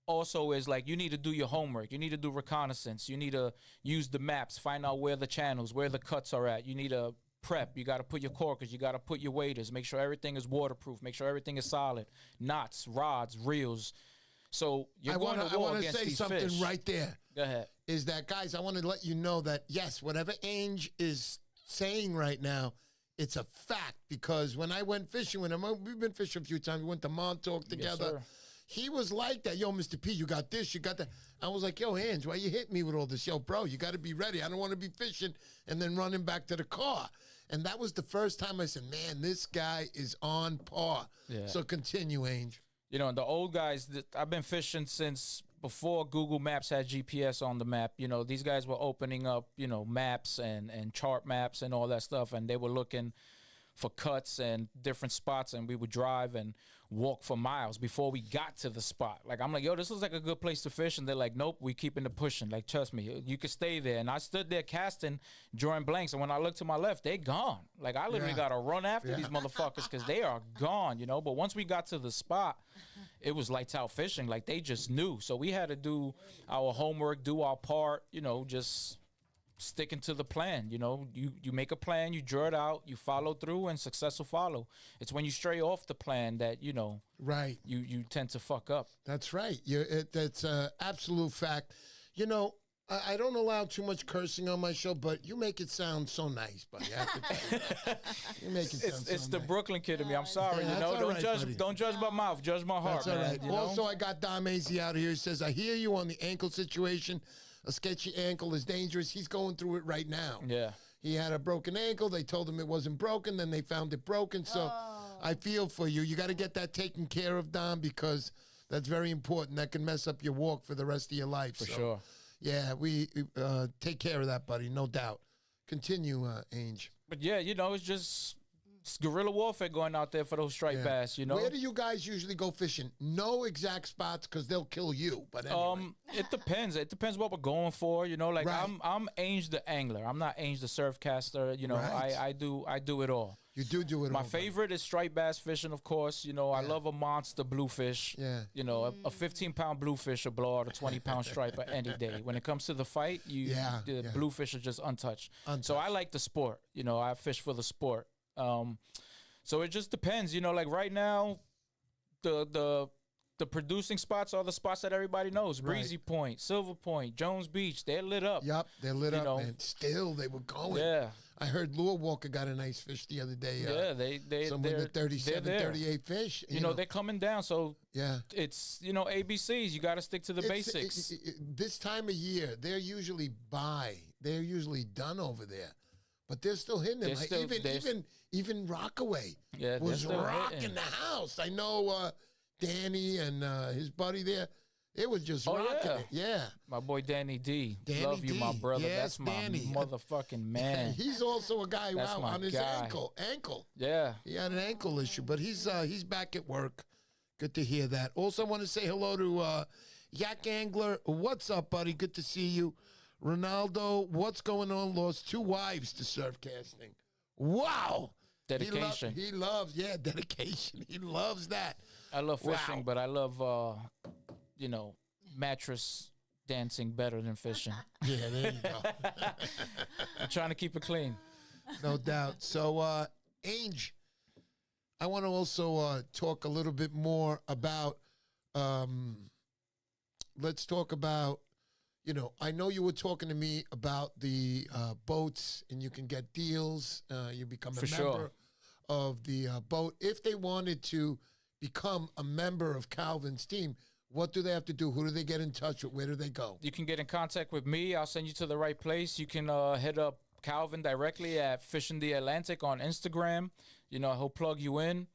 Speaker 3: also is like you need to do your homework. You need to do reconnaissance. You need to use the maps, find out where the channels, where the cuts are at. You need to prep. You got to put your corkers. You got to put your waders. Make sure everything is waterproof. Make sure everything is solid. Knots, rods, reels. So you're going to war against these fish.
Speaker 1: I want to say something right there.
Speaker 3: Go ahead.
Speaker 1: Is that, guys, I want to let you know that, yes, whatever Ange is saying right now, it's a fact. Because when I went fishing with him, we've been fishing a few times. We went to Montauk together.
Speaker 3: Yes,
Speaker 1: he was like that. Yo, Mr. P, you got this, you got that. I was like, yo, Ange, why you hitting me with all this? Yo, bro, you got to be ready. I don't want to be fishing and then running back to the car. And that was the first time I said, man, this guy is on par.
Speaker 3: Yeah.
Speaker 1: So continue, Ange.
Speaker 3: You know, the old guys, I've been fishing since before Google Maps had GPS on the map. You know, these guys were opening up, you know, maps and chart maps and all that stuff. And they were looking for cuts and different spots. And we would drive and walk for miles before we got to the spot. Like, I'm like, yo, this looks like a good place to fish. And they're like, nope, we keeping it pushing. Like, trust me, you can stay there. And I stood there casting, drawing blanks. And when I looked to my left, they gone. Like, I literally got to run after these motherfuckers because they are gone, you know. But once we got to the spot, it was lights out fishing. Like, they just knew. So we had to do our homework, do our part, you know, just sticking to the plan. You know, you make a plan, you draw it out, you follow through, and success will follow. It's when you stray off the plan that, you know,
Speaker 1: right,
Speaker 3: you tend to fuck up.
Speaker 1: That's right. That's an absolute fact. You know, I don't allow too much cursing on my show, but you make it sound so nice, buddy. I have to tell you. You make it sound
Speaker 3: It's
Speaker 1: so
Speaker 3: the
Speaker 1: nice.
Speaker 3: Brooklyn kid in me. I'm sorry,
Speaker 1: Yeah,
Speaker 3: you know.
Speaker 1: that's all right, buddy.
Speaker 3: Don't judge my mouth, judge my heart,
Speaker 1: That's all
Speaker 3: man.
Speaker 1: right.
Speaker 3: You know?
Speaker 1: Also, I got Dom Macy out here. He says, I hear you on the ankle situation. A sketchy ankle is dangerous. He's going through it right now.
Speaker 3: Yeah.
Speaker 1: He had a broken ankle. They told him it wasn't broken. Then they found it broken. So I feel for you. You got to get that taken care of, Dom, because that's very important. That can mess up your walk for the rest of your life.
Speaker 3: For sure.
Speaker 1: Yeah, we take care of that, buddy. No doubt. Continue, Ange.
Speaker 3: But yeah, you know, it's guerrilla warfare going out there for those striped bass, you know.
Speaker 1: Where do you guys usually go fishing? No exact spots because they'll kill you. But anyway.
Speaker 3: It depends. It depends what we're going for, you know. Like
Speaker 1: Right.
Speaker 3: I'm Ange the angler. I'm not Ange the surf caster. You know,
Speaker 1: Right.
Speaker 3: I do it all.
Speaker 1: You do it
Speaker 3: My
Speaker 1: all.
Speaker 3: favorite is striped bass fishing, of course. You know, I love a monster bluefish.
Speaker 1: Yeah.
Speaker 3: You know, a 15-pound bluefish will blow out a 20-pound striper any day. When it comes to the fight, the bluefish are just untouched. So I like the sport. You know, I fish for the sport. So it just depends. You know, like right now, the producing spots are the spots that everybody knows. Breezy Point, Silver Point, Jones Beach. They're lit up.
Speaker 1: Yep, they're lit up,
Speaker 3: know.
Speaker 1: man. Still, they were going.
Speaker 3: Yeah.
Speaker 1: I heard Lure Walker got a nice fish the other day.
Speaker 3: Yeah, they're
Speaker 1: Someone with 37,
Speaker 3: they're there.
Speaker 1: 38 fish.
Speaker 3: You know, they're coming down. So
Speaker 1: yeah.
Speaker 3: it's, you know, ABCs. You got to stick to the basics.
Speaker 1: This time of year, they're usually They're usually done over there. But they're still hitting them. Even Rockaway was rocking
Speaker 3: hitting
Speaker 1: the house. I know Danny and his buddy there. It was just rocking it. Yeah.
Speaker 3: My boy Danny D.
Speaker 1: Danny
Speaker 3: Love you,
Speaker 1: D.
Speaker 3: my brother.
Speaker 1: Yes,
Speaker 3: That's my
Speaker 1: Danny.
Speaker 3: motherfucking man.
Speaker 1: He's also a guy
Speaker 3: That's
Speaker 1: out
Speaker 3: my
Speaker 1: on his
Speaker 3: guy.
Speaker 1: ankle.
Speaker 3: Yeah.
Speaker 1: He had an ankle issue, but he's back at work. Good to hear that. Also, I want to say hello to Yak Angler. What's up, buddy? Good to see you. Ronaldo, what's going on? Lost 2 wives to surf casting. Wow.
Speaker 3: Dedication.
Speaker 1: He loves dedication. He loves that.
Speaker 3: I love fishing, but I love, you know, mattress dancing better than fishing.
Speaker 1: Yeah, there you go.
Speaker 3: I'm trying to keep it clean.
Speaker 1: No doubt. So, Ange, I want to also talk a little bit more about, let's talk about, you know, I know you were talking to me about the boats and you can get deals. You become a member of the boat. If they wanted to become a member of Calvin's team, what do they have to do? Who do they get in touch with? Where do they go?
Speaker 3: You can get in contact with me. I'll send you to the right place. You can hit up Calvin directly at Fishing the Atlantic on Instagram. You know, he'll plug you in.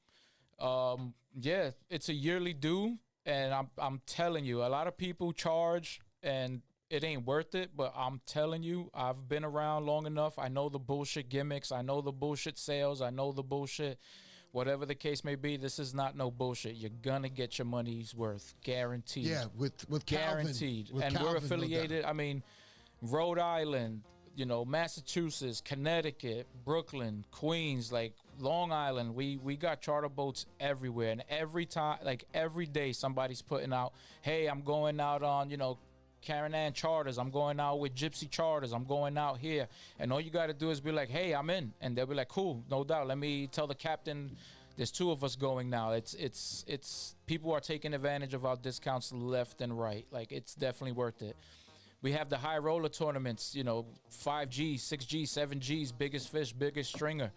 Speaker 3: Yeah, it's a yearly due, and I'm telling you, a lot of people charge, and it ain't worth it. But I'm telling you, I've been around long enough. I know the bullshit gimmicks. I know the bullshit sales. I know the bullshit. Whatever the case may be, this is not no bullshit. You're gonna get your money's worth, guaranteed.
Speaker 1: Yeah, with
Speaker 3: guaranteed.
Speaker 1: Calvin, with
Speaker 3: and
Speaker 1: Calvin,
Speaker 3: we're affiliated.
Speaker 1: no
Speaker 3: I mean, Rhode Island, you know, Massachusetts, Connecticut, Brooklyn, Queens, like Long Island. We got charter boats everywhere, and every time, like every day, somebody's putting out, hey, I'm going out on, you know, Karen Ann charters. I'm going out with Gypsy charters. I'm going out here. And all you got to do is be like, hey, I'm in. And they'll be like, cool, no doubt. Let me tell the captain there's 2 of us going now. It's people are taking advantage of our discounts left and right. Like, it's definitely worth it. We have the high roller tournaments, you know, 5G, 6G, 7Gs, biggest fish, biggest stringer.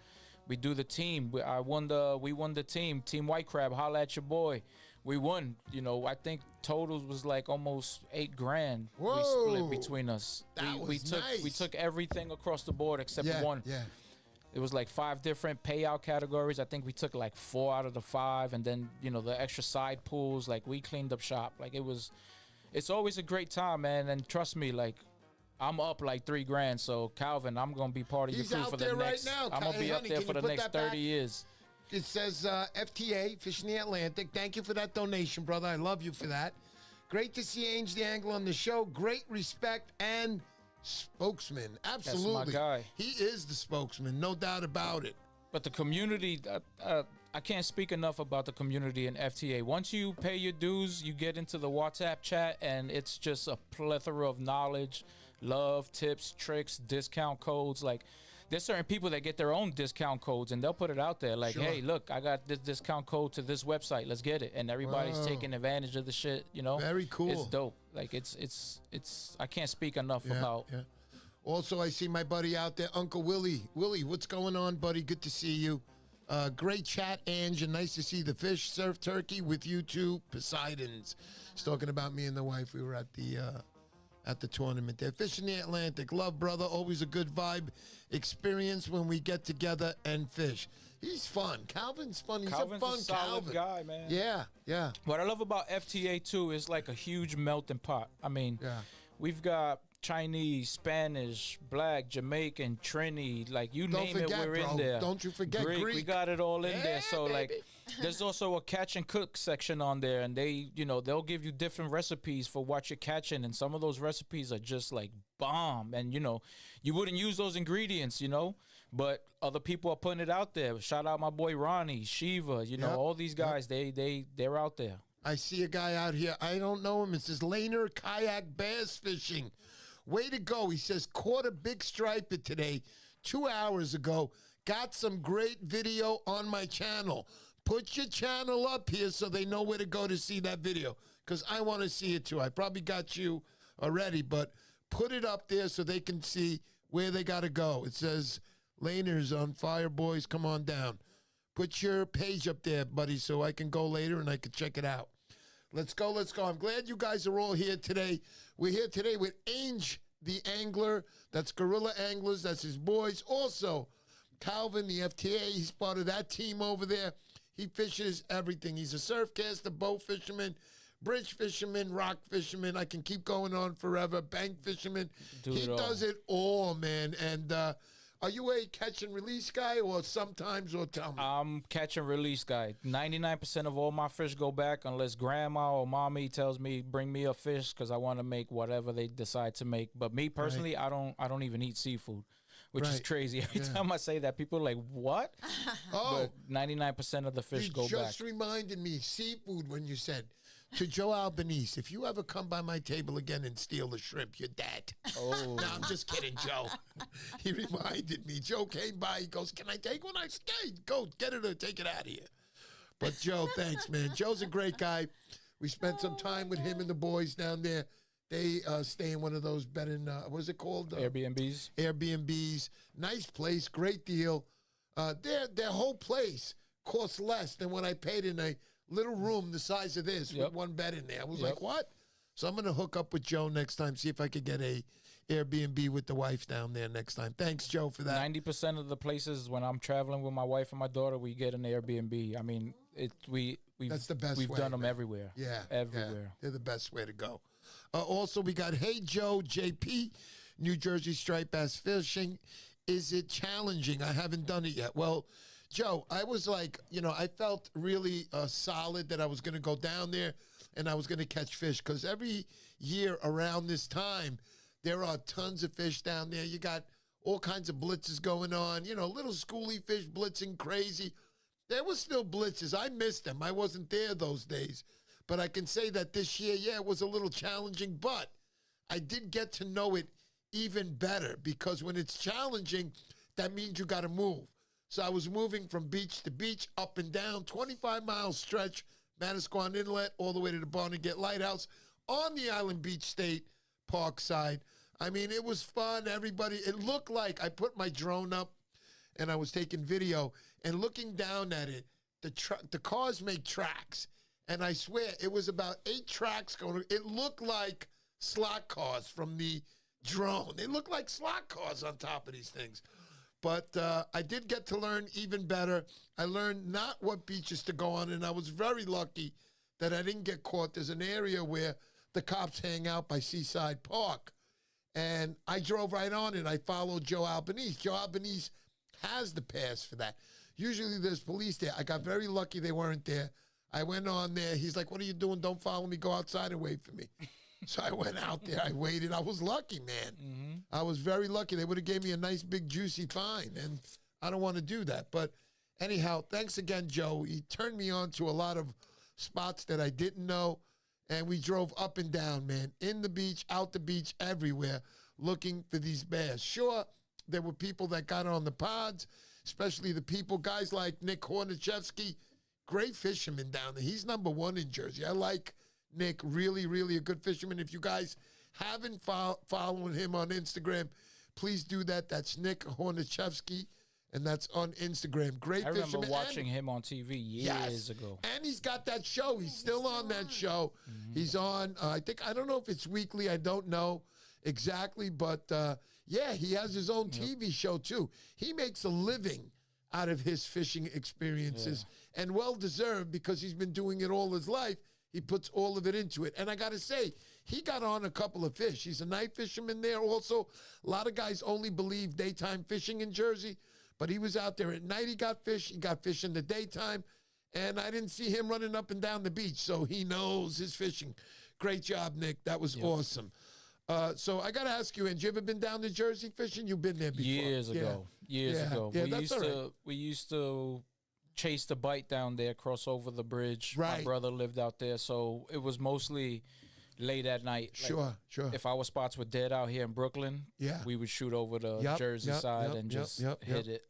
Speaker 3: We do the team. We won the team. Team White Crab, holla at your boy. We won. You know, I think totals was like almost $8,000.
Speaker 1: Whoa.
Speaker 3: We split between us. We took everything across the board except one.
Speaker 1: Yeah.
Speaker 3: It was like 5 different payout categories. I think we took like 4 out of the 5, and then, you know, the extra side pools. Like, we cleaned up shop. Like, it's always a great time, man. And trust me, like, I'm up like $3,000. So Calvin, I'm gonna be part of your crew for the next.
Speaker 1: Right now.
Speaker 3: I'm gonna be up there for the next 30 years.
Speaker 1: It says FTA, Fishing the Atlantic. Thank you for that donation, brother. I love you for that. Great to see Ange the Angler on the show. Great respect and spokesman. Absolutely.
Speaker 3: That's my guy.
Speaker 1: He is the spokesman, no doubt about it.
Speaker 3: But the community, I can't speak enough about the community in FTA. Once you pay your dues, you get into the WhatsApp chat, and it's just a plethora of knowledge, love, tips, tricks, discount codes. Like, there's certain people that get their own discount codes, and they'll put it out there like, hey, look, I got this discount code to this website. Let's get it. And everybody's taking advantage of the shit, you know?
Speaker 1: Very cool.
Speaker 3: It's dope. Like, it's I can't speak enough about.
Speaker 1: Yeah. Also, I see my buddy out there, Uncle Willie. Willie, what's going on, buddy? Good to see you. Great chat, Ange, and nice to see the fish surf turkey with you two Poseidons. He's talking about me and the wife. We were at the tournament there. Fishing the Atlantic. Love, brother. Always a good vibe experience when we get together and fish. He's fun. Calvin's fun. He's
Speaker 3: Calvin's
Speaker 1: a fun
Speaker 3: solid guy, man.
Speaker 1: Yeah.
Speaker 3: What I love about FTA, too, is like a huge melting pot. I mean, we've got Chinese, Spanish, Black, Jamaican, Trini, like you name it, we're in there.
Speaker 1: Don't you forget Greek.
Speaker 3: We got it all in there. So
Speaker 1: baby.
Speaker 3: Like, there's also a catch and cook section on there, and they, you know, they'll give you different recipes for what you're catching, and some of those recipes are just like bomb. And you know, you wouldn't use those ingredients, you know, but other people are putting it out there. Shout out my boy Ronnie, Shiva, you know, all these guys, they're out there.
Speaker 1: I see a guy out here. I don't know him. It says Laner Kayak Bass Fishing. Way to go. He says, caught a big striper today 2 hours ago. Got some great video on my channel. Put your channel up here so they know where to go to see that video, because I want to see it too. I probably got you already, but put it up there so they can see where they got to go. It says, Laner's on fire, boys. Come on down. Put your page up there, buddy, so I can go later and I can check it out. Let's go. I'm glad you guys are all here today. We're here today with Ange the Angler. That's Gorilla Anglers. That's his boys. Also, Calvin, the FTA. He's part of that team over there. He fishes everything. He's a surf caster, boat fisherman, bridge fisherman, rock fisherman. I can keep going on forever. Bank fisherman. He does it all, man. And are you a catch and release guy or sometimes, or tell me?
Speaker 3: I'm catch and release guy. 99% of all my fish go back unless grandma or mommy tells me bring me a fish because I want to make whatever they decide to make. But me personally, I don't even eat seafood, which is crazy. Every time I say that, people are like, "What?" But 99% of the fish go back.
Speaker 1: You just reminded me seafood when you said. To Joe Albanese, if you ever come by my table again and steal a shrimp, you're dead.
Speaker 3: Oh.
Speaker 1: No, I'm just kidding, Joe. He reminded me. Joe came by. He goes, can I take one? I said, hey, go get it or take it out of here. But Joe, thanks, man. Joe's a great guy. We spent some time with him and the boys down there. They stay in one of those bed and, what's it called?
Speaker 3: Airbnbs.
Speaker 1: Airbnbs. Nice place. Great deal. Their whole place costs less than what I paid in a little room the size of this with one bed in there. I was like, what? So I'm going to hook up with Joe next time, see if I could get a Airbnb with the wife down there next time. Thanks, Joe, for that.
Speaker 3: 90% of the places when I'm traveling with my wife and my daughter, we get an Airbnb. I mean,
Speaker 1: That's the best
Speaker 3: we've
Speaker 1: way,
Speaker 3: done them
Speaker 1: man.
Speaker 3: everywhere.
Speaker 1: Yeah.
Speaker 3: Everywhere.
Speaker 1: Yeah, they're the best way to go. Also, we got Hey Joe, JP, New Jersey Striped Bass Fishing. Is it challenging? I haven't done it yet. Well, Joe, I was like, I felt really solid that I was going to go down there and I was going to catch fish because every year around this time, there are tons of fish down there. You got all kinds of blitzes going on, little schooly fish blitzing crazy. There was still blitzes. I missed them. I wasn't there those days. But I can say that this year, it was a little challenging, but I did get to know it even better because when it's challenging, that means you got to move. So I was moving from beach to beach, up and down, 25-mile stretch, Manasquan Inlet, all the way to the Barnegat Lighthouse on the Island Beach State Park side. I mean, it was fun. Everybody, it looked like I put my drone up and I was taking video and looking down at it. The cars make tracks. And I swear, it was about 8 tracks going. It looked like slot cars from the drone. They looked like slot cars on top of these things. But I did get to learn even better. I learned not what beaches to go on, and I was very lucky that I didn't get caught. There's an area where the cops hang out by Seaside Park, and I drove right on it. I followed Joe Albanese. Joe Albanese has the pass for that. Usually there's police there. I got very lucky they weren't there. I went on there. He's like, what are you doing? Don't follow me. Go outside and wait for me. So I went out there. I waited. I was lucky, man. Mm-hmm. I was very lucky. They would have gave me a nice, big, juicy fine, and I don't want to do that. But anyhow, thanks again, Joe. He turned me on to a lot of spots that I didn't know, and we drove up and down, man, in the beach, out the beach, everywhere, looking for these bass. Sure, there were people that got on the pods, especially the people, guys like Nick Hornachevsky, great fisherman down there. He's number 1 in Jersey. I like Nick, really, really a good fisherman. If you guys haven't followed him on Instagram, please do that. That's Nick Hornachevsky, and that's on Instagram. Great fisherman.
Speaker 3: I remember watching him on TV years ago.
Speaker 1: And he's got that show. He's still on that show. Mm-hmm. He's on, I don't know if it's weekly. I don't know exactly. But, he has his own TV show, too. He makes a living out of his fishing experiences, and well-deserved because he's been doing it all his life. He puts all of it into it. And I got to say, he got on a couple of fish. He's a night fisherman there also. A lot of guys only believe daytime fishing in Jersey, but he was out there at night. He got fish. He got fish in the daytime, and I didn't see him running up and down the beach, so he knows his fishing. Great job, Nick. That was awesome. So I got to ask you, have you ever been down to Jersey fishing? You've been there before. Years
Speaker 3: ago.
Speaker 1: Yeah,
Speaker 3: we used to chase the bite down there, cross over the bridge.
Speaker 1: Right.
Speaker 3: My brother lived out there, so it was mostly late at night.
Speaker 1: Sure.
Speaker 3: If our spots were dead out here in Brooklyn, we would shoot over the Jersey side and just hit it.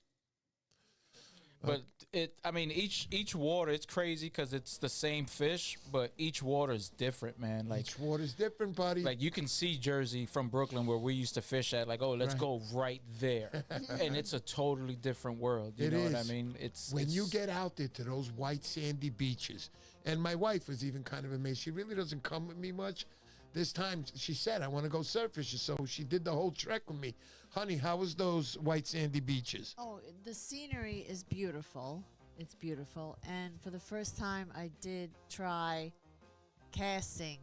Speaker 3: But each water, it's crazy because it's the same fish, but each water is different, man. Like
Speaker 1: each water's different, buddy.
Speaker 3: Like you can see Jersey from Brooklyn where we used to fish at. Like, let's go right there, and it's a totally different world. You know what I mean?
Speaker 1: When you get out there to those white sandy beaches, and my wife was even kind of amazed. She really doesn't come with me much. This time she said, I want to go surf fishing, so she did the whole trek with me. Honey, how was those white sandy beaches?
Speaker 2: Oh, the scenery is beautiful. It's beautiful. And for the first time, I did try casting.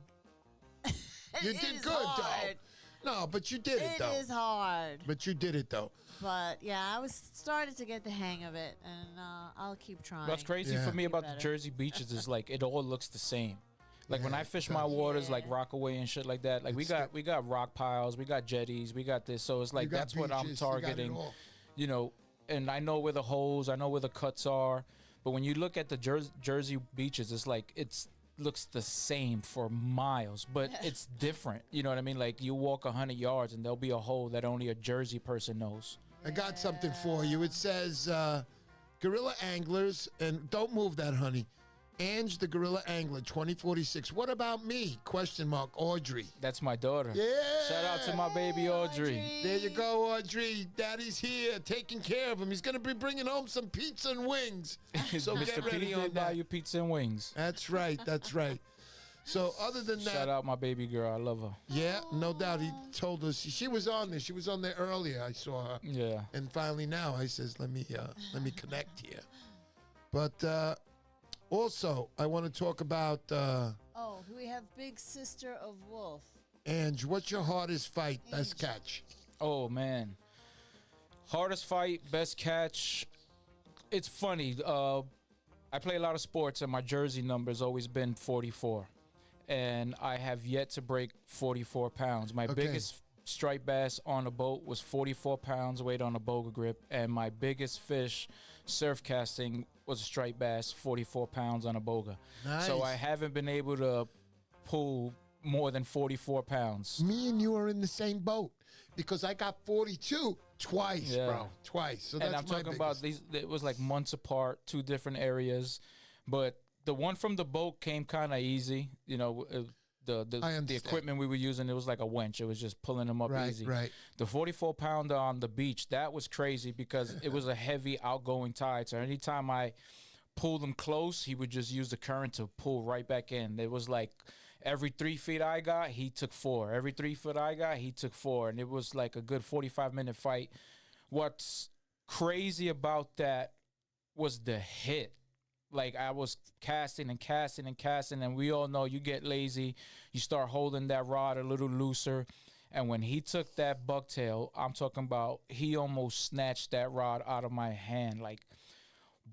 Speaker 1: You did good,
Speaker 2: hard.
Speaker 1: though. No, but you did it, though.
Speaker 2: It is hard.
Speaker 1: But you did it, though.
Speaker 2: But, I was starting to get the hang of it, and I'll keep trying.
Speaker 3: What's crazy for me about the Jersey beaches is, like, it all looks the same. Like when I fish my waters, like Rockaway and shit like that, like we got rock piles, we got jetties, we got this. So it's like that's beaches, what I'm targeting, And I know where the holes, I know where the cuts are. But when you look at the Jersey beaches, it's like looks the same for miles, but it's different. You know what I mean? Like you walk 100 yards and there'll be a hole that only a Jersey person knows.
Speaker 1: I got something for you. It says Guerrilla Anglers, and don't move that, honey. Ange the Gorilla Angler 2046. What about me? Question mark. Audrey.
Speaker 3: That's my daughter.
Speaker 1: Yeah.
Speaker 3: Shout out to my baby Audrey.
Speaker 1: There you go, Audrey. Daddy's here, taking care of him. He's gonna be bringing home some pizza and wings. So
Speaker 3: Mr.
Speaker 1: get ready
Speaker 3: P
Speaker 1: on
Speaker 3: did buy
Speaker 1: that.
Speaker 3: you pizza and wings.
Speaker 1: That's right. That's right. So other than that,
Speaker 3: Shout out my baby girl. I love her.
Speaker 1: yeah, no doubt. He told us she was on there. She was on there earlier. I saw her,
Speaker 3: Yeah.
Speaker 1: and finally now I says, let me connect here. But also I want to talk about
Speaker 2: Oh, we have Big Sister of Wolf.
Speaker 1: Ange. What's your hardest fight? Best catch?
Speaker 3: Oh man. Hardest fight, best catch. It's funny. I play a lot of sports, and my jersey number's always been 44, and I have yet to break 44 pounds. My
Speaker 1: Okay.
Speaker 3: biggest striped bass on a boat was 44 pounds weight on a boga grip, and my biggest fish surf casting was a striped bass, 44 pounds on a boga.
Speaker 1: Nice.
Speaker 3: So I haven't been able to pull more than 44 pounds.
Speaker 1: Me and you are in the same boat because I got 42 twice,
Speaker 3: Yeah.
Speaker 1: bro. Twice. So that's
Speaker 3: And I'm
Speaker 1: my
Speaker 3: talking about
Speaker 1: biggest.
Speaker 3: these. It was like months apart, two different areas, but the one from the boat came kind of easy. You know,
Speaker 1: I
Speaker 3: the
Speaker 1: understand.
Speaker 3: equipment we were using, it was like a winch. It was just pulling them up
Speaker 1: Right,
Speaker 3: easy.
Speaker 1: right.
Speaker 3: The 44 pounder on the beach, that was crazy because it was a heavy outgoing tide. So anytime I pulled him close, he would just use the current to pull right back in. It was like every 3 feet I got, he took 4. Every 3 foot I got, he took 4. And it was like a good 45-minute fight. What's crazy about that was the hit. Like I was casting and casting and casting, and we all know you get lazy, you start holding that rod a little looser. And when he took that bucktail, I'm talking about he almost snatched that rod out of my hand. Like,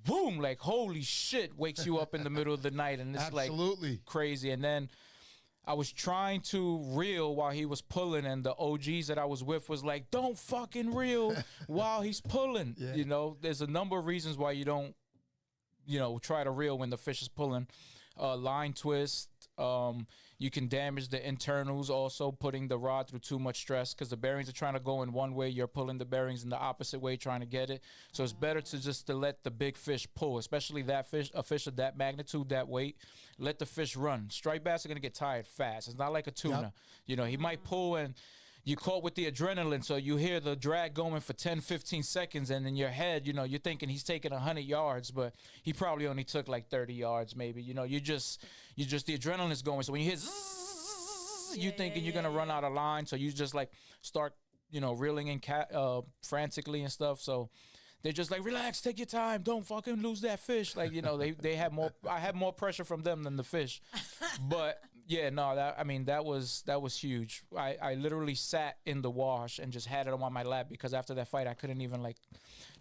Speaker 3: boom, like holy shit, wakes you up in the middle of the night, and it's like
Speaker 1: Absolutely.
Speaker 3: crazy. And then I was trying to reel while he was pulling, and the OGs that I was with was like, don't fucking reel while he's pulling.
Speaker 1: Yeah.
Speaker 3: You know, there's a number of reasons why you don't, you know, try to reel when the fish is pulling. Line twist. You can damage the internals, also putting the rod through too much stress because the bearings are trying to go in one way. You're pulling the bearings in the opposite way, trying to get it. So it's better to just to let the big fish pull, especially that fish, a fish of that magnitude, that weight. Let the fish run. Striped bass are going to get tired fast. It's not like a tuna.
Speaker 1: Yep.
Speaker 3: You know, he might pull and you caught with the adrenaline, so you hear the drag going for 10, 15 seconds, and in your head, you know, you're thinking he's taking 100 yards, but he probably only took like 30 yards maybe. You know, you just the adrenaline's going. So when you hear zzz, you thinking you're going to run out of line, so you just like start, you know, reeling in frantically and stuff. So they're just like, relax, take your time, don't fucking lose that fish. Like, you know, they have more, I have more pressure from them than the fish. But yeah, no, that was huge. I literally sat in the wash and just had it on my lap because after that fight I couldn't even like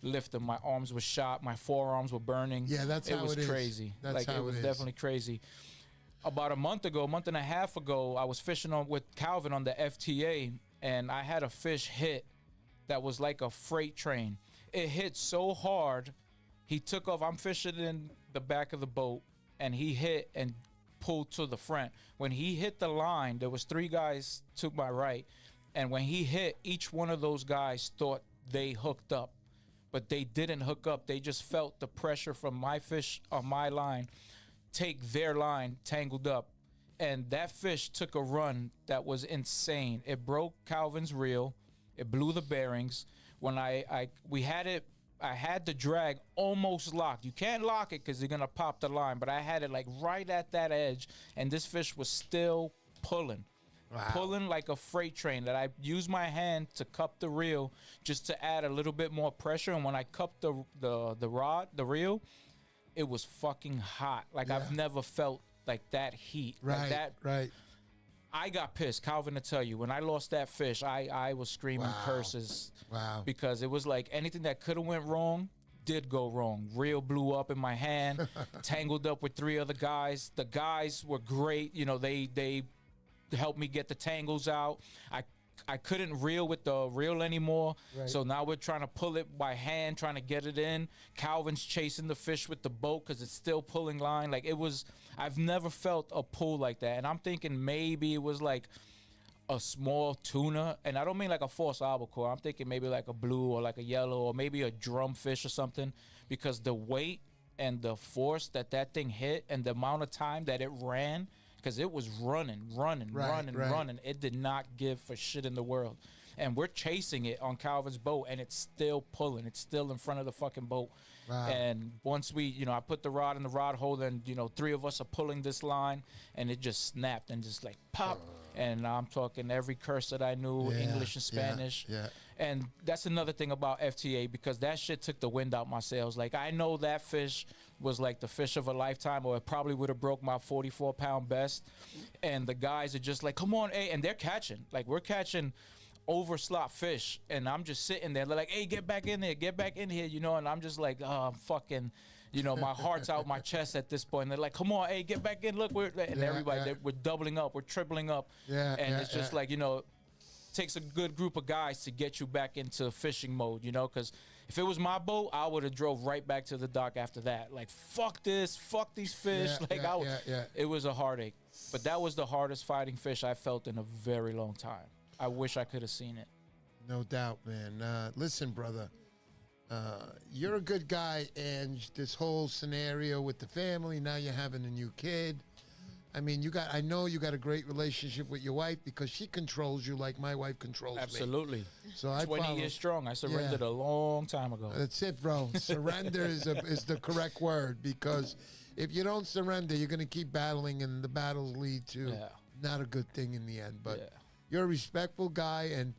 Speaker 3: lift them. My arms were shot, my forearms were burning.
Speaker 1: Yeah, that's how
Speaker 3: it
Speaker 1: it
Speaker 3: was
Speaker 1: is.
Speaker 3: crazy.
Speaker 1: That's
Speaker 3: like
Speaker 1: how
Speaker 3: it was
Speaker 1: it is.
Speaker 3: definitely crazy. About a month and a half ago, I was fishing with Calvin on the FTA, and I had a fish hit that was like a freight train. It hit so hard, he took off. I'm fishing in the back of the boat, and he hit and pulled to the front. When he hit the line, there was 3 guys to my right, and when he hit, each one of those guys thought they hooked up, but they didn't hook up. They just felt the pressure from my fish on my line take their line tangled up, and that fish took a run that was insane. It broke Calvin's reel, it blew the bearings. When I had the drag almost locked. You can't lock it because you're gonna pop the line, but I had it like right at that edge, and this fish was still pulling.
Speaker 1: Wow.
Speaker 3: Pulling like a freight train. That I used my hand to cup the reel just to add a little bit more pressure, and when I cupped the reel, it was fucking hot. Like I've never felt like that heat.
Speaker 1: Right.
Speaker 3: Like that.
Speaker 1: Right.
Speaker 3: I got pissed, Calvin, to tell you. When I lost that fish, I was screaming
Speaker 1: Wow.
Speaker 3: curses.
Speaker 1: Wow.
Speaker 3: Because it was like anything that could have went wrong did go wrong. Reel blew up in my hand, tangled up with 3 other guys. The guys were great. You know, they helped me get the tangles out. I couldn't reel with the reel anymore.
Speaker 1: Right.
Speaker 3: So now we're trying to pull it by hand, trying to get it in. Calvin's chasing the fish with the boat because it's still pulling line. Like it was, I've never felt a pull like that. And I'm thinking maybe it was like a small tuna. And I don't mean like a false albacore. I'm thinking maybe like a blue or like a yellow or maybe a drum fish or something, because the weight and the force that thing hit and the amount of time that it ran, because it was running, running. It did not give a shit in the world. And we're chasing it on Calvin's boat, and it's still pulling. It's still in front of the fucking boat.
Speaker 1: Wow.
Speaker 3: And once we, I put the rod in the rod holder, and, 3 of us are pulling this line, and it just snapped and just like pop. And I'm talking every curse that I knew, English and Spanish.
Speaker 1: Yeah.
Speaker 3: And that's another thing about FTA, because that shit took the wind out my sails. Like, I know that fish was like the fish of a lifetime, or it probably would have broke my 44-pound best. And the guys are just like, come on, hey. And they're catching. Like, we're catching overslot fish, and I'm just sitting there. They're like, hey, get back in there, get back in here, and I'm just like, oh, I'm fucking, my heart's out my chest at this point. And they're like, come on, hey, get back in, look, we're doubling up, we're tripling up, and it's just like, takes a good group of guys to get you back into fishing mode, because if it was my boat, I would have drove right back to the dock after that. Like, fuck this, fuck these fish. It was a heartache. But that was the hardest fighting fish I felt in a very long time. I wish I could have seen it.
Speaker 1: No doubt, man. Listen, brother, you're a good guy, and this whole scenario with the family, now you're having a new kid. I mean, I know you got a great relationship with your wife, because she controls you like my wife controls
Speaker 3: Absolutely.
Speaker 1: me. So
Speaker 3: 20 years strong. I surrendered a long time ago.
Speaker 1: That's it, bro. Surrender is the correct word, because if you don't surrender, you're going to keep battling, and the battles lead to not a good thing in the end. But you're a respectful guy, and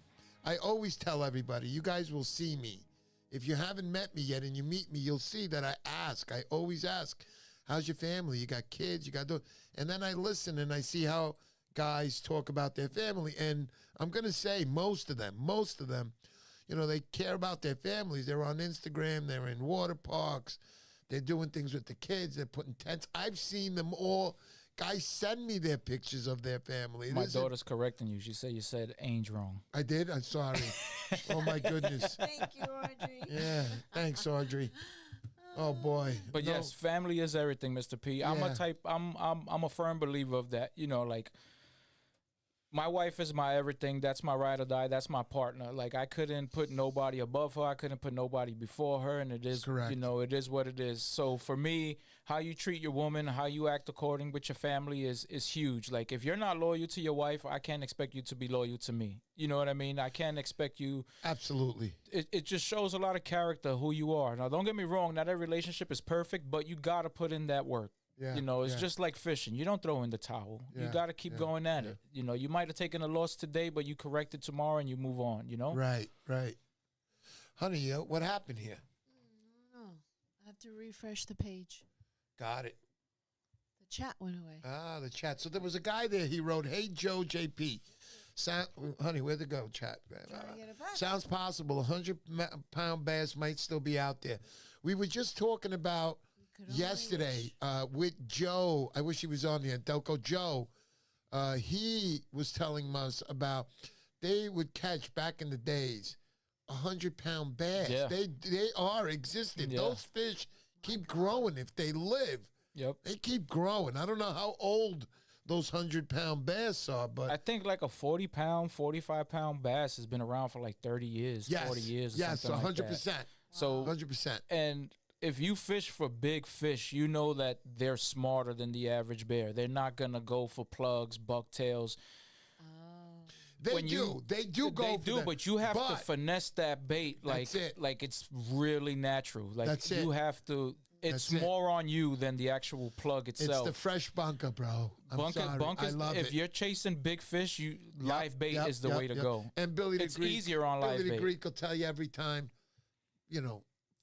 Speaker 1: I always tell everybody, you guys will see me. If you haven't met me yet and you meet me, you'll see that I ask. I always ask, how's your family? You got kids? You got those? And then I listen, and I see how guys talk about their family. And I'm going to say most of them, they care about their families. They're on Instagram. They're in water parks. They're doing things with the kids. They're putting tents. I've seen them all. Guys send me their pictures of their family.
Speaker 3: My daughter's correcting you. She said you said Ainge wrong.
Speaker 1: I did? I'm sorry. Oh, my goodness.
Speaker 2: Thank you, Audrey.
Speaker 1: Yeah. Thanks, Audrey. Oh, boy.
Speaker 3: But yes, family is everything, Mr. P. I'm a firm believer of that. Like, my wife is my everything. That's my ride or die. That's my partner. Like, I couldn't put nobody above her. I couldn't put nobody before her. And it is,
Speaker 1: correct.
Speaker 3: It is what it is. So for me, how you treat your woman, how you act according with your family is huge. Like, if you're not loyal to your wife, I can't expect you to be loyal to me. You know what I mean? I can't expect you.
Speaker 1: Absolutely.
Speaker 3: It just shows a lot of character, who you are. Now, don't get me wrong. Not every relationship is perfect, but you got to put in that work.
Speaker 1: Yeah,
Speaker 3: it's just like fishing. You don't throw in the towel. You got to keep going at it. You might have taken a loss today, but you correct it tomorrow and you move on,
Speaker 1: Right. Honey, what happened here?
Speaker 2: No, I have to refresh the page.
Speaker 1: Got it.
Speaker 2: The chat went away.
Speaker 1: Ah, the chat. So there was a guy there. He wrote, "Hey, Joe JP. Honey, where'd it go, chat?
Speaker 2: Trying to get it back.
Speaker 1: Sounds possible. 100-pound bass might still be out there." We were just talking about yesterday with Joe. I wish he was on here. Delco Joe. He was telling us about they would catch back in the days 100-pound bass.
Speaker 3: Yeah.
Speaker 1: They are existing.
Speaker 3: Yeah.
Speaker 1: Those fish keep growing if they live.
Speaker 3: Yep.
Speaker 1: They keep growing. I don't know how old those 100-pound bass are, but
Speaker 3: I think like a 40-pound, 45-pound bass has been around for like 30 years, 40 years.
Speaker 1: Yes,
Speaker 3: something
Speaker 1: 100%.
Speaker 3: Like that. So
Speaker 1: 100%.
Speaker 3: And if you fish for big fish, you know that they're smarter than the average bear. They're not gonna go for plugs, bucktails.
Speaker 1: They do go for that.
Speaker 3: But you have to finesse that bait like it's really natural. Like
Speaker 1: That's it.
Speaker 3: you have to. It's more on you than the actual plug itself.
Speaker 1: It's the fresh bunker, bro.
Speaker 3: Bunker, I love it. If you're chasing big fish, live bait is the way to go.
Speaker 1: And Billy the
Speaker 3: it's
Speaker 1: Greek,
Speaker 3: easier on live
Speaker 1: Billy
Speaker 3: bait.
Speaker 1: the Greek will tell you every time,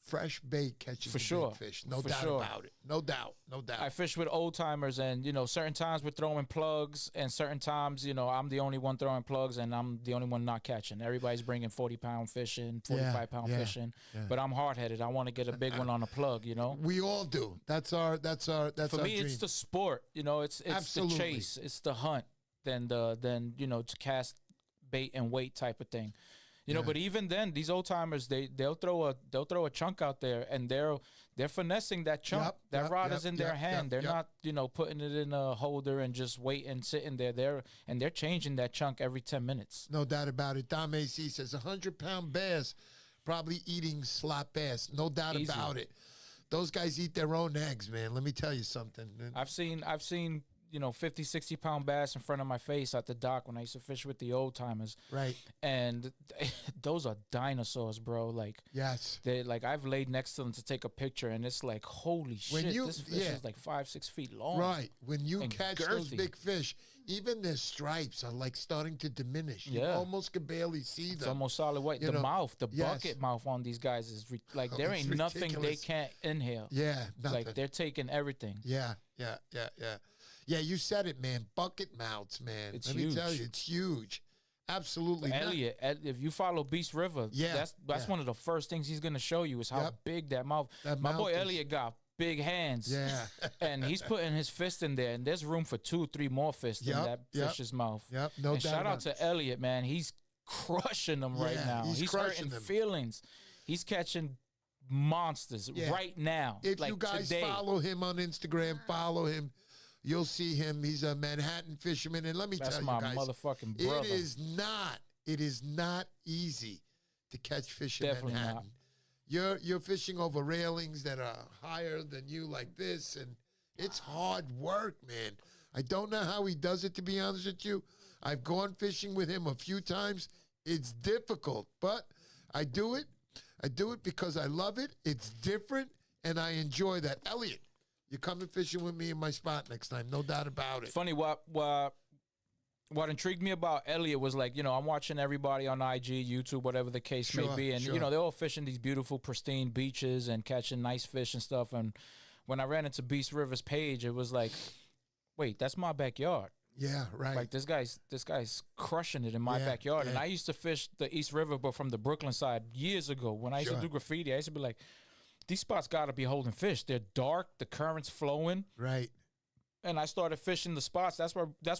Speaker 1: fresh bait catches
Speaker 3: For
Speaker 1: the
Speaker 3: sure.
Speaker 1: big fish. No
Speaker 3: For
Speaker 1: doubt
Speaker 3: sure.
Speaker 1: about it. No doubt. No doubt.
Speaker 3: I fish with old timers, and certain times we're throwing plugs, and certain times I'm the only one throwing plugs, and I'm the only one not catching. Everybody's bringing 40-pound fish in, 45-pound fish in, but I'm hard-headed. I want to get a big one on a plug.
Speaker 1: We all do. That's our
Speaker 3: For me,
Speaker 1: dream.
Speaker 3: it's the sport. It's
Speaker 1: Absolutely.
Speaker 3: the chase, it's the hunt, than to cast bait and weight type of thing. But even then, these old timers, they'll throw a chunk out there, and they're finessing that chunk. Rod is in their hand. They're not putting it in a holder and just waiting, sitting there. They're changing that chunk every 10 minutes.
Speaker 1: No doubt about it. Dom AC says 100-pound bass probably eating slot bass. No doubt about it. those guys eat their own eggs, man. Let me tell you something.
Speaker 3: I've seen, 50, 60-pound bass in front of my face at the dock when I used to fish with the old timers.
Speaker 1: Right.
Speaker 3: And those are dinosaurs, bro. Like,
Speaker 1: Yes.
Speaker 3: they like I've laid next to them to take a picture, and it's like, holy shit, this fish is like 5-6 feet long.
Speaker 1: Right. When you
Speaker 3: and
Speaker 1: catch those
Speaker 3: girthy.
Speaker 1: big fish, even their stripes are like starting to diminish. You
Speaker 3: Yeah.
Speaker 1: almost can barely see them.
Speaker 3: It's almost solid white.
Speaker 1: You
Speaker 3: The
Speaker 1: know,
Speaker 3: mouth, the
Speaker 1: yes.
Speaker 3: bucket mouth on these guys is like there
Speaker 1: It's
Speaker 3: ain't nothing they
Speaker 1: ridiculous.
Speaker 3: can't inhale.
Speaker 1: Yeah, nothing.
Speaker 3: Like they're taking everything.
Speaker 1: Yeah. Yeah, you said it, man. Bucket mouths, man.
Speaker 3: It's
Speaker 1: Let me tell
Speaker 3: huge.
Speaker 1: you, it's huge. Absolutely. not-
Speaker 3: Elliot, if you follow Beast River,
Speaker 1: Yeah,
Speaker 3: that's
Speaker 1: yeah.
Speaker 3: one of the first things he's gonna show you is how
Speaker 1: Yep.
Speaker 3: big that mouth.
Speaker 1: That
Speaker 3: My
Speaker 1: mouth
Speaker 3: boy
Speaker 1: is-
Speaker 3: Elliot got big hands.
Speaker 1: Yeah.
Speaker 3: And he's putting his fist in there, and there's room for 2 or 3 more fists in
Speaker 1: Yep,
Speaker 3: that
Speaker 1: yep.
Speaker 3: fish's mouth.
Speaker 1: Yep, no
Speaker 3: and
Speaker 1: doubt
Speaker 3: shout out
Speaker 1: about
Speaker 3: to Elliot, man. He's crushing them right
Speaker 1: Yeah,
Speaker 3: now.
Speaker 1: he's
Speaker 3: hurting
Speaker 1: crushing them.
Speaker 3: feelings. He's catching monsters
Speaker 1: Yeah.
Speaker 3: right now.
Speaker 1: If
Speaker 3: like
Speaker 1: you guys
Speaker 3: today.
Speaker 1: follow him on Instagram, follow him. You'll see him. He's a Manhattan fisherman. And let me
Speaker 3: That's
Speaker 1: tell
Speaker 3: my
Speaker 1: you guys,
Speaker 3: motherfucking brother.
Speaker 1: it is not easy to catch fish in
Speaker 3: Definitely
Speaker 1: Manhattan.
Speaker 3: not.
Speaker 1: You're fishing over railings that are higher than you like this, and it's hard work, man. I don't know how he does it, to be honest with you. I've gone fishing with him a few times. It's difficult, but I do it. I do it because I love it. It's different, and I enjoy that. Elliot, you're coming fishing with me in my spot next time, no doubt about it.
Speaker 3: Funny, what intrigued me about Elliot was like, I'm watching everybody on IG, YouTube, whatever the case may
Speaker 1: Sure,
Speaker 3: be, and
Speaker 1: sure.
Speaker 3: they're all fishing these beautiful, pristine beaches and catching nice fish and stuff. And when I ran into Beast River's page, it was like, wait, that's my backyard.
Speaker 1: Yeah, right.
Speaker 3: Like this guy's crushing it in my backyard. And
Speaker 1: yeah.
Speaker 3: I used to fish the East River, but from the Brooklyn side years ago. When I used
Speaker 1: Sure.
Speaker 3: to do graffiti, I used to be like, these spots got to be holding fish. They're dark, the current's flowing.
Speaker 1: Right.
Speaker 3: And I started fishing the spots. That's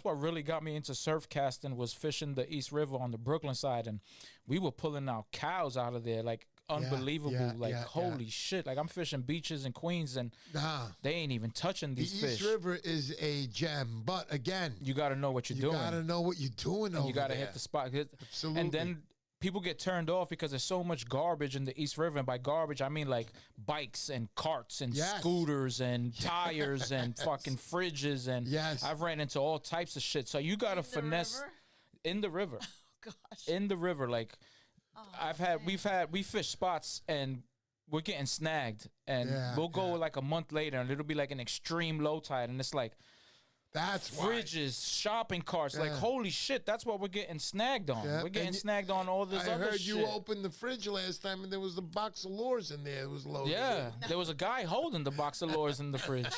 Speaker 3: what really got me into surf casting, was fishing the East River on the Brooklyn side, and we were pulling out cows out of there, like unbelievable. Holy shit! Like I'm fishing beaches in Queens, and
Speaker 1: Nah.
Speaker 3: they ain't even touching
Speaker 1: The
Speaker 3: these
Speaker 1: East
Speaker 3: fish.
Speaker 1: River is a gem, but again,
Speaker 3: You got to know what you're
Speaker 1: you
Speaker 3: doing.
Speaker 1: got to know what you're doing
Speaker 3: And
Speaker 1: over
Speaker 3: you got to
Speaker 1: there.
Speaker 3: hit the spot.
Speaker 1: Absolutely.
Speaker 3: And then people get turned off because there's so much garbage in the East River. And by garbage, I mean like bikes and carts and
Speaker 1: Yes.
Speaker 3: scooters and tires and fucking fridges. And
Speaker 1: Yes.
Speaker 3: I've ran into all types of shit. So you got to finesse in the river.
Speaker 2: Gosh.
Speaker 3: In the river. Like we fish spots and we're getting snagged. And
Speaker 1: Yeah,
Speaker 3: we'll go like a month later and it'll be like an extreme low tide. And it's like,
Speaker 1: That's why.
Speaker 3: fridges, shopping carts. Like,
Speaker 1: Yeah.
Speaker 3: holy shit, that's what we're getting snagged on.
Speaker 1: Yeah,
Speaker 3: We're getting
Speaker 1: and
Speaker 3: snagged on all this
Speaker 1: I
Speaker 3: other
Speaker 1: heard
Speaker 3: shit.
Speaker 1: you opened the fridge last time and there was a box of lures in there. It was loaded.
Speaker 3: Yeah, there was a guy holding the box of lures in the fridge.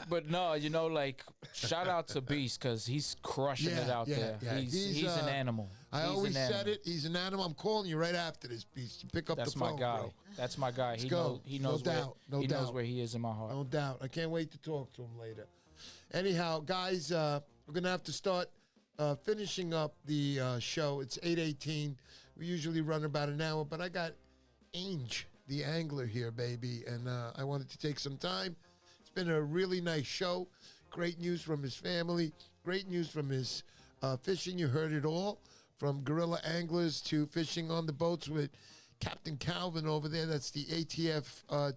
Speaker 3: But no, like, shout out to Beast because he's crushing it out there.
Speaker 1: yeah.
Speaker 3: He's an animal.
Speaker 1: I
Speaker 3: He's
Speaker 1: always
Speaker 3: an animal.
Speaker 1: said it. He's an animal. I'm calling you right after this, Beast. You pick up
Speaker 3: That's
Speaker 1: the
Speaker 3: my
Speaker 1: phone,
Speaker 3: guy.
Speaker 1: bro.
Speaker 3: That's my guy. He
Speaker 1: go.
Speaker 3: knows. He knows
Speaker 1: No
Speaker 3: where.
Speaker 1: doubt. No
Speaker 3: he knows
Speaker 1: doubt.
Speaker 3: where he is in my heart.
Speaker 1: No doubt. I can't wait to talk to him later. Anyhow, guys, we're going to have to start finishing up the show. It's 8:18. We usually run about an hour, but I got Ange, the angler, here, baby, and I wanted to take some time. It's been a really nice show. Great news from his family. Great news from his fishing. You heard it all, from guerrilla anglers to fishing on the boats with Captain Calvin over there. That's the ATF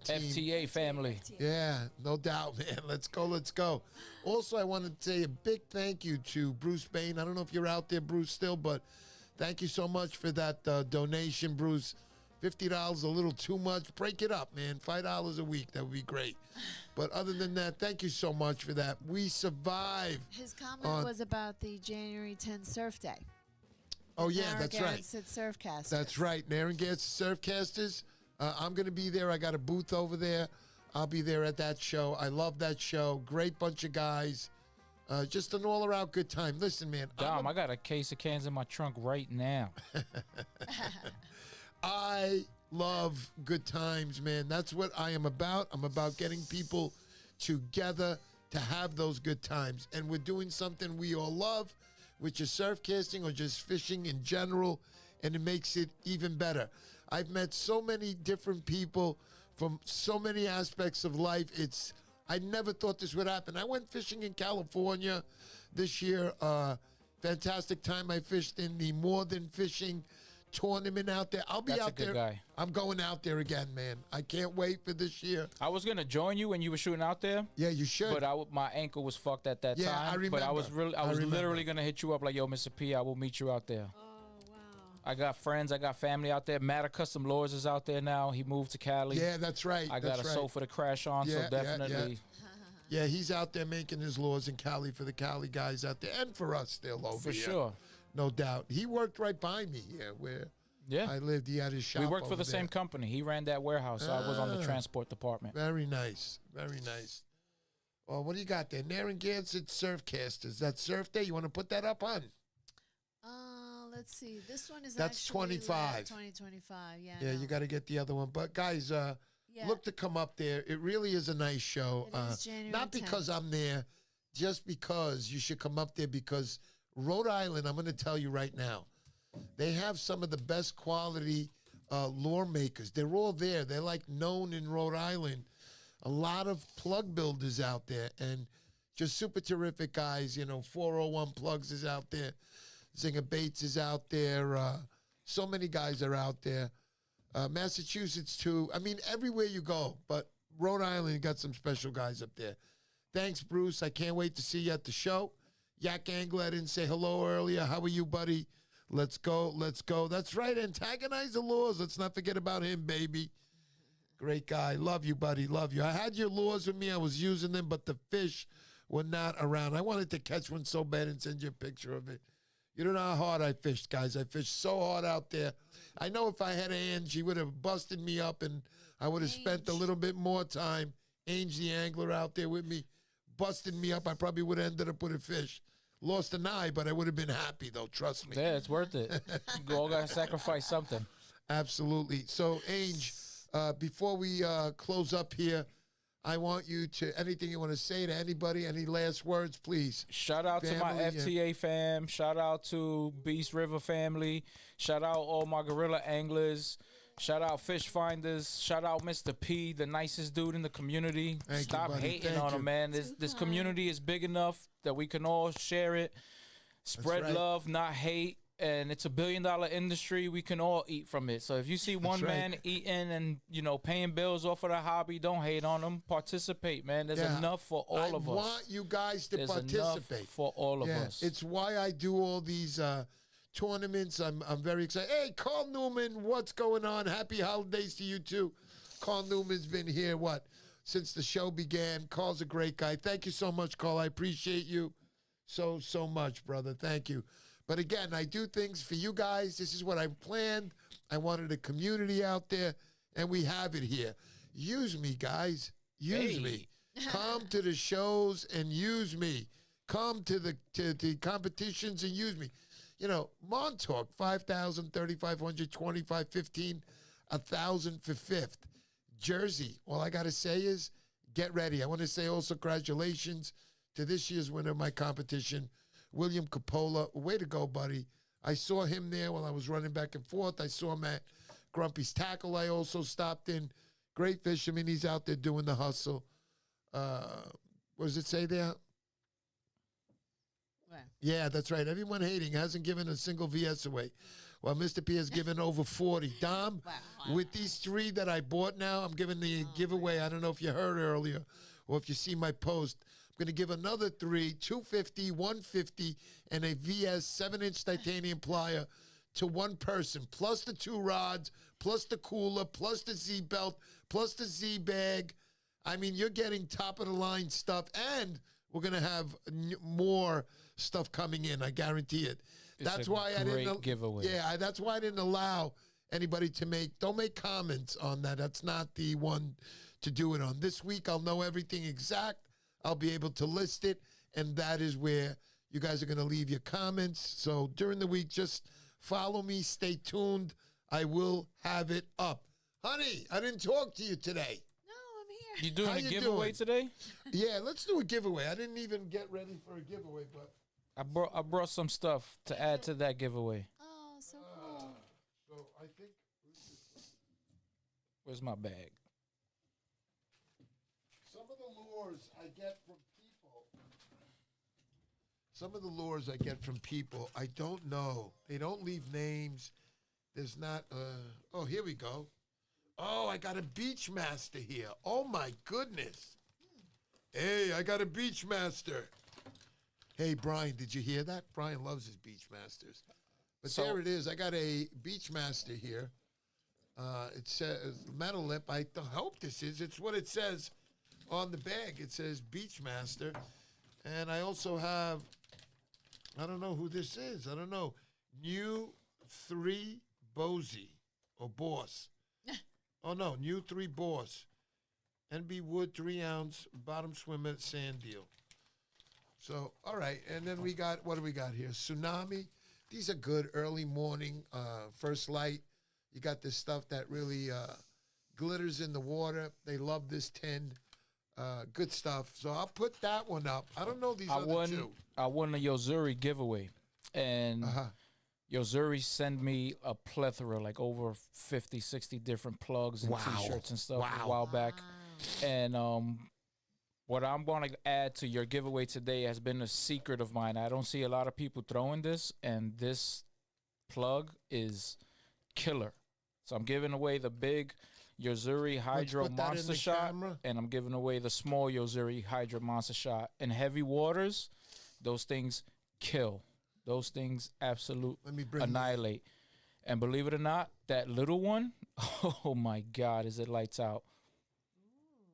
Speaker 1: team.
Speaker 3: FTA family.
Speaker 1: Yeah, no doubt, man. Let's go, let's go. Also, I wanted to say a big thank you to Bruce Bain. I don't know if you're out there, Bruce, still, but thank you so much for that donation, Bruce. $50 a little too much. Break it up, man. $5 a week. That would be great. But other than that, thank you so much for that. We survive.
Speaker 2: His comment was about the January 10th Surf Day.
Speaker 1: Oh, yeah, that's right.
Speaker 2: Narragansett Surfcasters.
Speaker 1: That's right. Narragansett Surfcasters. I'm going to be there. I got a booth over there. I'll be there at that show. I love that show. Great bunch of guys. Just an all-around good time. Listen, man.
Speaker 3: Dom, I got a case of cans in my trunk right now.
Speaker 1: I love good times, man. That's what I am about. I'm about getting people together to have those good times. And we're doing something we all love, which is surf casting or just fishing in general, and it makes it even better. I've met so many different people from so many aspects of life. I never thought this would happen. I went fishing in California this year. Fantastic time. I fished in the More Than Fishing tournament out there. I'll be
Speaker 3: That's a
Speaker 1: out
Speaker 3: good
Speaker 1: there.
Speaker 3: guy.
Speaker 1: I'm going out there again, man. I can't wait for this year.
Speaker 3: I was gonna join you when you were shooting out there,
Speaker 1: Yeah, you should.
Speaker 3: but my ankle was fucked at that
Speaker 1: Yeah,
Speaker 3: time.
Speaker 1: I
Speaker 3: But I was
Speaker 1: remember.
Speaker 3: I was
Speaker 1: remember.
Speaker 3: literally gonna hit you up like, yo, Mr. P, I will meet you out there.
Speaker 2: Oh wow.
Speaker 3: I got friends, I got family out there. Matter Custom Lures is out there now. He moved to Cali.
Speaker 1: Yeah, that's right.
Speaker 3: I got
Speaker 1: that's
Speaker 3: a
Speaker 1: right.
Speaker 3: sofa to crash on,
Speaker 1: Yeah,
Speaker 3: so
Speaker 1: yeah,
Speaker 3: definitely.
Speaker 1: Yeah, he's out there making his laws in Cali for the Cali guys out there, and for us still over
Speaker 3: For
Speaker 1: here.
Speaker 3: sure.
Speaker 1: No doubt. He worked right by me here where
Speaker 3: Yeah.
Speaker 1: I lived. He had his shop.
Speaker 3: We worked for
Speaker 1: over
Speaker 3: the same
Speaker 1: there.
Speaker 3: company. He ran that warehouse. So I was on the
Speaker 1: Ah.
Speaker 3: transport department.
Speaker 1: Very nice. Very nice. Well, what do you got there? Narragansett Surfcasters. That Surf Day. You want to put that up on?
Speaker 2: Let's see. This one is
Speaker 1: That's
Speaker 2: actually
Speaker 1: 25.
Speaker 2: 2025. Yeah.
Speaker 1: Yeah,
Speaker 2: no.
Speaker 1: you got to get the other one. But guys,
Speaker 2: Yeah.
Speaker 1: look to come up there. It really is a nice show.
Speaker 2: It is January
Speaker 1: Not because
Speaker 2: 10th.
Speaker 1: I'm there, just because you should come up there because Rhode Island, I'm going to tell you right now, they have some of the best quality lure makers. They're all there. They're like known in Rhode Island. A lot of plug builders out there and just super terrific guys. 401 Plugs is out there. Zinger Bates is out there. So many guys are out there. Massachusetts, too. I mean, everywhere you go. But Rhode Island got some special guys up there. Thanks, Bruce. I can't wait to see you at the show. Yak Angler, I didn't say hello earlier. How are you, buddy? Let's go. Let's go. That's right. Antagonize the laws. Let's not forget about him, baby. Great guy. Love you, buddy. Love you. I had your lures with me. I was using them, but the fish were not around. I wanted to catch one so bad and send you a picture of it. You don't know how hard I fished, guys. I fished so hard out there. I know if I had Ange, she would have busted me up, and I would have spent a little bit more time. Ange, the angler, out there with me, busted me up. I probably would have ended up with a fish. Lost an eye, but I would have been happy, though. Trust me.
Speaker 3: Yeah, it's worth it. You all got to sacrifice something.
Speaker 1: Absolutely. So, Ange, before we close up here, I want you to, anything you want to say to anybody, any last words, please.
Speaker 3: Shout out to my
Speaker 1: Family,
Speaker 3: FTA fam. Shout out to Beast River family. Shout out all my gorilla anglers. Shout out fish finders. Shout out Mr. P, the nicest dude in the community.
Speaker 1: Thank you,
Speaker 3: Stop
Speaker 1: buddy.
Speaker 3: hating
Speaker 1: Thank
Speaker 3: on
Speaker 1: you.
Speaker 3: him, man. This community is big enough that we can all share it. Spread
Speaker 1: right.
Speaker 3: love, not hate. And it's $1 billion industry. We can all eat from it. So if you see one
Speaker 1: right.
Speaker 3: man eating and paying bills off of the hobby, don't hate on them. Participate, man. There's
Speaker 1: Yeah.
Speaker 3: enough for all of us.
Speaker 1: I want you guys to
Speaker 3: There's
Speaker 1: participate.
Speaker 3: enough for all of us.
Speaker 1: It's why I do all these tournaments. I'm very excited. Hey, Carl Newman, what's going on? Happy holidays to you too. Carl Newman's been here, since the show began. Carl's a great guy. Thank you so much, Carl. I appreciate you so much, brother. Thank you. But again, I do things for you guys. This is what I planned. I wanted a community out there, and we have it here. Use me, guys. Use me. Come to the shows and use me. Come to the competitions and use me. Montauk, 5,000, 3,500, 25, 15, 1,000 for fifth. Jersey, all I got to say is get ready. I want to say also congratulations to this year's winner of my competition, William Capola. Way to go, buddy. I saw him there while I was running back and forth. I saw him at Grumpy's Tackle. I also stopped in. Great fisherman. He's out there doing the hustle. What does it say there?
Speaker 2: Where?
Speaker 1: Yeah, that's right. Everyone hating hasn't given a single VS away. Well, Mr. P has given over 40. Dom,
Speaker 2: Wow.
Speaker 1: with these 3 that I bought now, I'm giving the giveaway. I don't know if you heard earlier or if you see my post. I'm going to give another 3, 250, 150, and a VS 7-inch titanium plier to one person, plus the 2 rods, plus the cooler, plus the Z belt, plus the Z bag. I mean, you're getting top of the line stuff, and we're going to have more stuff coming in. I guarantee it. That's why I didn't
Speaker 3: giveaway.
Speaker 1: Yeah, that's why I didn't allow anybody to don't make comments on that. That's not the one to do it on. This week I'll know everything exact. I'll be able to list it, and that is where you guys are going to leave your comments. So during the week, just follow me. Stay tuned. I will have it up. Honey, I didn't talk to you today.
Speaker 2: No, I'm here.
Speaker 3: You doing
Speaker 1: How
Speaker 3: a
Speaker 1: you
Speaker 3: giveaway
Speaker 1: doing?
Speaker 3: today?
Speaker 1: Yeah, let's do a giveaway. I didn't even get ready for a giveaway, but
Speaker 3: I brought some stuff to add to that giveaway.
Speaker 2: Oh, so cool.
Speaker 1: so I think
Speaker 3: Where's my bag?
Speaker 1: some of the lures I get from people. Some of the lures I get from people, I don't know. They don't leave names. There's not. Oh, here we go. Oh, I got a Beachmaster here. Oh my goodness. Hey, I got a Beachmaster. Hey, Brian, did you hear that? Brian loves his Beachmasters. But
Speaker 3: So-
Speaker 1: there it is. I got a Beachmaster here. It says metal lip. I hope this is. It's what it says on the bag. It says Beachmaster. And I also have, I don't know who this is. I don't know. New 3 Bosie or Boss. Oh, no. New 3 Boss. NB Wood 3-ounce bottom swimmer sand deal. So, all right. And then we got, what do we got here? Tsunami. These are good early morning, first light. You got this stuff that really glitters in the water. They love this tin. Good stuff. So I'll put that one up. I don't know these other two.
Speaker 3: I won a Yozuri giveaway, and Yozuri sent me a plethora, like over 50, 60 different plugs and T-shirts and stuff a while back. And what I'm going to add to your giveaway today has been a secret of mine. I don't see a lot of people throwing this, and this plug is killer. So I'm giving away the big Yozuri Hydro
Speaker 1: put that in
Speaker 3: Monster
Speaker 1: the
Speaker 3: Shot,
Speaker 1: camera.
Speaker 3: and I'm giving away the small Yozuri Hydro Monster Shot. In heavy waters, those things kill. Those things absolutely
Speaker 1: Let me bring
Speaker 3: annihilate. And believe it or not, that little one, oh my God, is it lights out.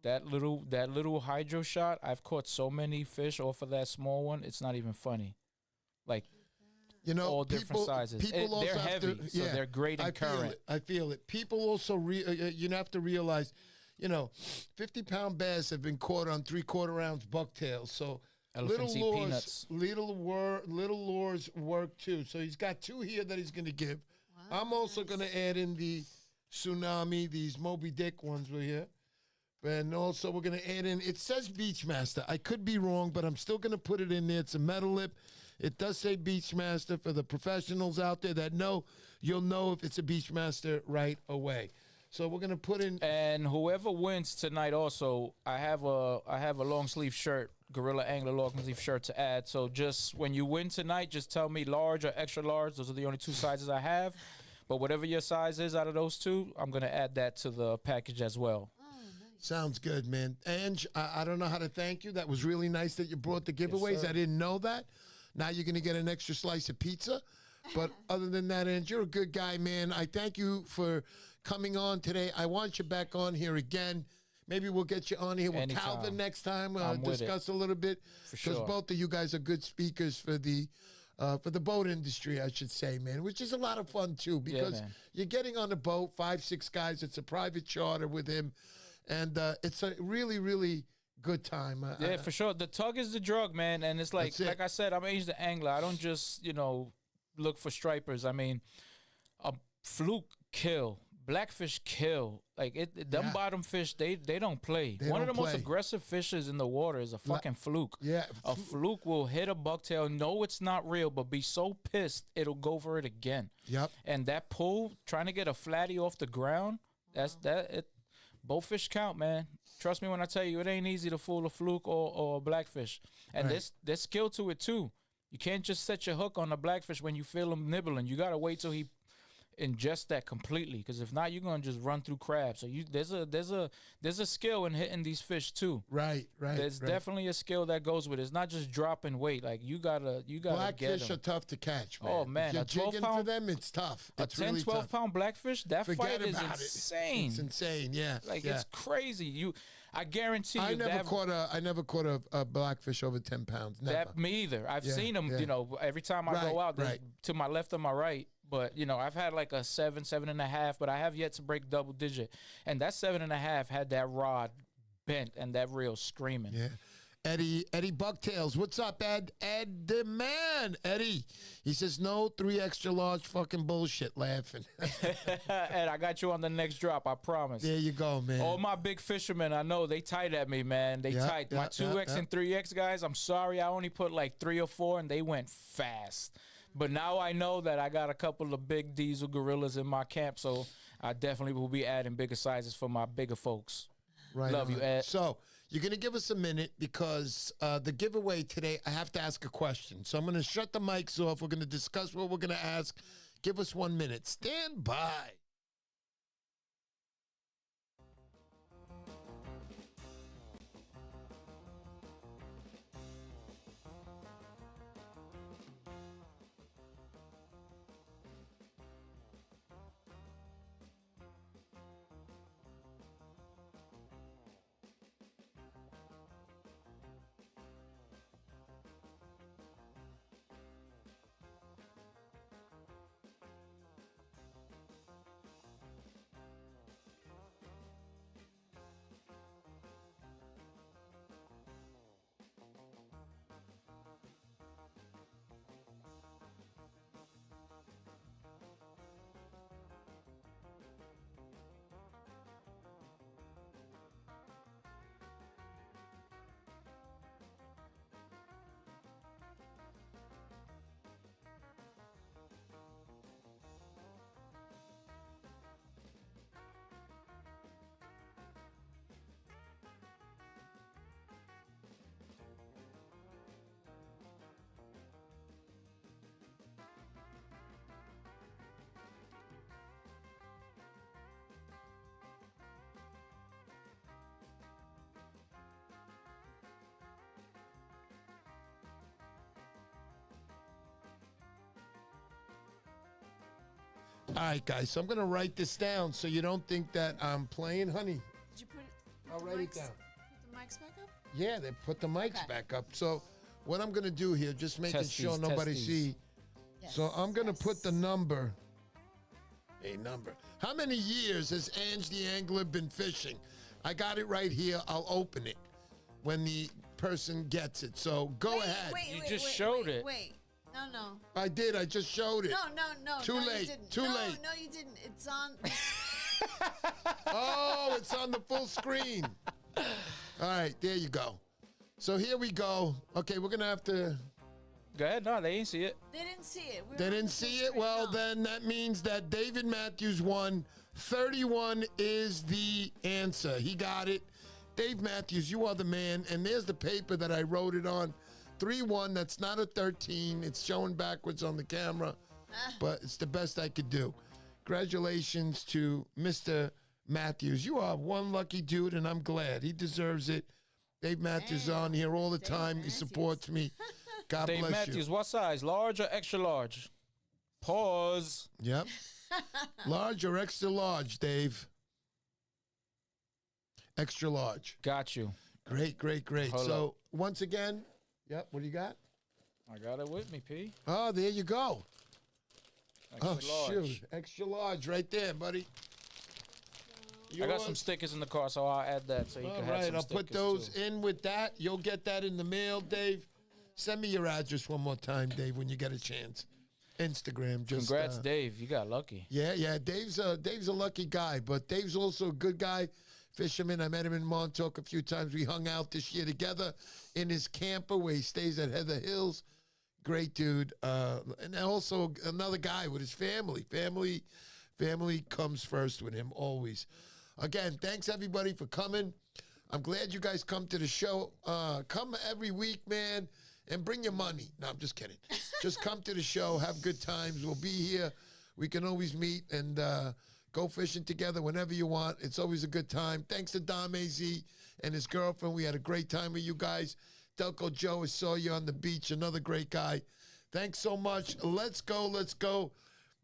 Speaker 3: That little hydro shot, I've caught so many fish off of that small one, it's not even funny. Like,
Speaker 1: You know,
Speaker 3: all different sizes.
Speaker 1: People also
Speaker 3: They're
Speaker 1: have
Speaker 3: heavy,
Speaker 1: to,
Speaker 3: so they're great in current.
Speaker 1: I feel it. People also, you have to realize, 50-pound bass have been caught on 3/4 ounce bucktails. So
Speaker 3: Elephant sea peanuts.
Speaker 1: little lures work too. So he's got 2 here that he's going to give.
Speaker 2: Wow,
Speaker 1: I'm also going to add in the Tsunami, these Moby Dick ones right here. And also we're going to add in, it says Beachmaster. I could be wrong, but I'm still going to put it in there. It's a metal lip. It does say Beachmaster for the professionals out there that know. You'll know if it's a Beachmaster right away. So we're going to put in.
Speaker 3: And whoever wins tonight also, I have a long sleeve shirt, Gorilla Angler long sleeve shirt to add. So just when you win tonight, just tell me large or extra large. Those are the only 2 sizes I have. But whatever your size is out of those 2, I'm going to add that to the package as well.
Speaker 1: Sounds good, man. Ange, I don't know how to thank you. That was really nice that you brought the giveaways.
Speaker 3: sir.
Speaker 1: I didn't know that. Now you're going to get an extra slice of pizza. But other than that, Ange, you're a good guy, man. I thank you for coming on today. I want you back on here again. Maybe we'll get you on here with
Speaker 3: Anytime.
Speaker 1: Calvin next time.
Speaker 3: I'm with
Speaker 1: Discuss a little bit.
Speaker 3: For
Speaker 1: Because
Speaker 3: sure.
Speaker 1: both of you guys are good speakers for the boat industry, I should say, man, which is a lot of fun, too, because
Speaker 3: man.
Speaker 1: you're getting on a boat, 5, 6 guys. It's a private charter with him. And it's a really, really good time.
Speaker 3: Yeah, for sure. The tug is the drug, man. And it's like,
Speaker 1: That's it.
Speaker 3: like I said, I'm Age the Angler. I don't just, look for stripers. I mean, a fluke kill, blackfish kill. Like them
Speaker 1: Yeah.
Speaker 3: bottom fish, they don't play.
Speaker 1: They
Speaker 3: One of
Speaker 1: don't
Speaker 3: the most
Speaker 1: play.
Speaker 3: aggressive fishes in the water is a fucking fluke.
Speaker 1: Yeah.
Speaker 3: A fluke will hit a bucktail, know it's not real, but be so pissed it'll go for it again.
Speaker 1: Yep.
Speaker 3: And that pull, trying to get a flatty off the ground, both fish count, man. Trust me when I tell you, it ain't easy to fool a fluke or a blackfish. And
Speaker 1: Right.
Speaker 3: there's skill to it too. You can't just set your hook on a blackfish when you feel him nibbling. You gotta wait till he ingest that completely, because if not, you're gonna just run through crabs. So there's a skill in hitting these fish too.
Speaker 1: Right.
Speaker 3: There's definitely a skill that goes with it. It's not just dropping weight. Like you gotta get
Speaker 1: Blackfish
Speaker 3: them.
Speaker 1: are tough to catch, man.
Speaker 3: Oh, man,
Speaker 1: If you're
Speaker 3: a 12
Speaker 1: jigging for
Speaker 3: pound-
Speaker 1: them, it's tough.
Speaker 3: A
Speaker 1: It's
Speaker 3: 10,
Speaker 1: really
Speaker 3: 12
Speaker 1: tough.
Speaker 3: pound blackfish, that
Speaker 1: Forget
Speaker 3: fight is
Speaker 1: about
Speaker 3: insane.
Speaker 1: It's insane, yeah.
Speaker 3: Like
Speaker 1: yeah.
Speaker 3: it's crazy. I guarantee you
Speaker 1: I never
Speaker 3: that
Speaker 1: caught a blackfish over 10 pounds. Never.
Speaker 3: that me either. I've
Speaker 1: Yeah,
Speaker 3: seen them,
Speaker 1: yeah.
Speaker 3: every time I
Speaker 1: Right,
Speaker 3: go out, there's
Speaker 1: right.
Speaker 3: to my left and my right. But I've had like a 7, 7.5, but I have yet to break double digit. And that 7.5 had that rod bent and that reel screaming.
Speaker 1: Yeah. Eddie Bucktails, what's up, Ed? Ed the man, Eddie. He says no 3 extra large fucking bullshit, laughing.
Speaker 3: And I got you on the next drop, I promise.
Speaker 1: There you go, man.
Speaker 3: All my big fishermen, I know they tight at me, man. They
Speaker 1: Yeah,
Speaker 3: tight.
Speaker 1: yeah,
Speaker 3: My 2X
Speaker 1: yeah.
Speaker 3: and 3X guys, I'm sorry, I only put like 3 or 4, and they went fast. But now I know that I got a couple of big diesel gorillas in my camp, so I definitely will be adding bigger sizes for my bigger folks.
Speaker 1: Right
Speaker 3: Love
Speaker 1: on.
Speaker 3: you, Ed.
Speaker 1: So you're going to give us a minute because the giveaway today, I have to ask a question. So I'm going to shut the mics off. We're going to discuss what we're going to ask. Give us 1 minute. Stand by. All right, guys, so I'm going to write this down so you don't think that I'm playing, honey.
Speaker 2: Did you put
Speaker 1: I'll
Speaker 2: the
Speaker 1: write it
Speaker 2: mics-
Speaker 1: down.
Speaker 2: Put the mics back up?
Speaker 1: Yeah, they put the mics
Speaker 2: Okay.
Speaker 1: back up. So what I'm going to do here, just making
Speaker 3: Testes,
Speaker 1: sure nobody
Speaker 3: testes.
Speaker 1: see.
Speaker 2: Yes.
Speaker 1: So I'm going to
Speaker 2: yes.
Speaker 1: put the number. A number. How many years has Ange the Angler been fishing? I got it right here. I'll open it when the person gets it. So go ahead.
Speaker 3: You just showed it.
Speaker 2: Wait. No.
Speaker 1: I did. I just showed it.
Speaker 2: No.
Speaker 1: Too
Speaker 2: no, you
Speaker 1: late,
Speaker 2: didn't.
Speaker 1: too late.
Speaker 2: No, you didn't. It's on.
Speaker 1: Oh, it's on the full screen. All right, there you go. So here we go. Okay, we're going to have to...
Speaker 3: Go ahead. No, they ain't see it.
Speaker 2: They didn't see it. We were
Speaker 1: They
Speaker 2: on
Speaker 1: didn't
Speaker 2: the full
Speaker 1: see it?
Speaker 2: screen.
Speaker 1: Well,
Speaker 2: No.
Speaker 1: then that means that David Matthews won. 31 is the answer. He got it. Dave Matthews, you are the man. And there's the paper that I wrote it on. 3-1. That's not a 13. It's showing backwards on the camera, but it's the best I could do. Congratulations to Mr. Matthews. You are one lucky dude, and I'm glad. He deserves it. Dave Matthews is on here all the
Speaker 2: Dave
Speaker 1: time.
Speaker 2: Matthews.
Speaker 1: He supports me. God
Speaker 3: Dave
Speaker 1: bless
Speaker 3: Matthews,
Speaker 1: you.
Speaker 3: what size? Large or extra large? Pause.
Speaker 1: Yep. Large or extra large, Dave? Extra large.
Speaker 3: Got you.
Speaker 1: Great.
Speaker 3: Hold
Speaker 1: So, once again, yep, what do you got?
Speaker 3: I got it with me, P.
Speaker 1: Oh, there you go.
Speaker 3: Extra large.
Speaker 1: Shoot. Extra large right there, buddy.
Speaker 3: I got some
Speaker 1: Yours.
Speaker 3: stickers in the car, so I'll add that so you
Speaker 1: All
Speaker 3: can have
Speaker 1: right,
Speaker 3: some
Speaker 1: I'll put
Speaker 3: stickers,
Speaker 1: those
Speaker 3: too.
Speaker 1: in with that. You'll get that in the mail, Dave. Send me your address one more time, Dave, when you get a chance. Instagram. Just,
Speaker 3: Congrats, Dave. You got lucky.
Speaker 1: Yeah. Dave's a lucky guy, but Dave's also a good guy. Fisherman. I met him in Montauk a few times. We hung out this year together in his camper where he stays at Heather Hills. Great dude. And also another guy with his family. Family comes first with him always. Again, thanks everybody for coming. I'm glad you guys come to the show. Come every week, man, and bring your money. No, I'm just kidding. Just come to the show, have good times. We'll be here. We can always meet and go fishing together whenever you want. It's always a good time. Thanks to Dom AZ and his girlfriend. We had a great time with you guys. Delco Joe, I saw you on the beach. Another great guy. Thanks so much. Let's go.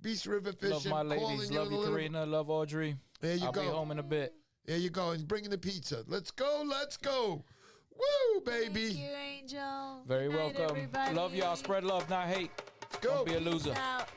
Speaker 1: Beast River Fishing.
Speaker 3: Love my
Speaker 1: calling
Speaker 3: ladies.
Speaker 1: you
Speaker 3: Love
Speaker 1: in
Speaker 3: you,
Speaker 1: a little-
Speaker 3: Karina. Love Audrey.
Speaker 1: There you
Speaker 3: I'll
Speaker 1: go.
Speaker 3: be home in a bit.
Speaker 1: There you go. And bringing the pizza. Let's go. Woo, baby.
Speaker 2: Thank you, Angel.
Speaker 3: Very
Speaker 2: Good night,
Speaker 3: welcome.
Speaker 2: everybody.
Speaker 3: Love y'all. Spread love, not hate.
Speaker 1: Go.
Speaker 3: Don't be a loser.
Speaker 2: Peace out.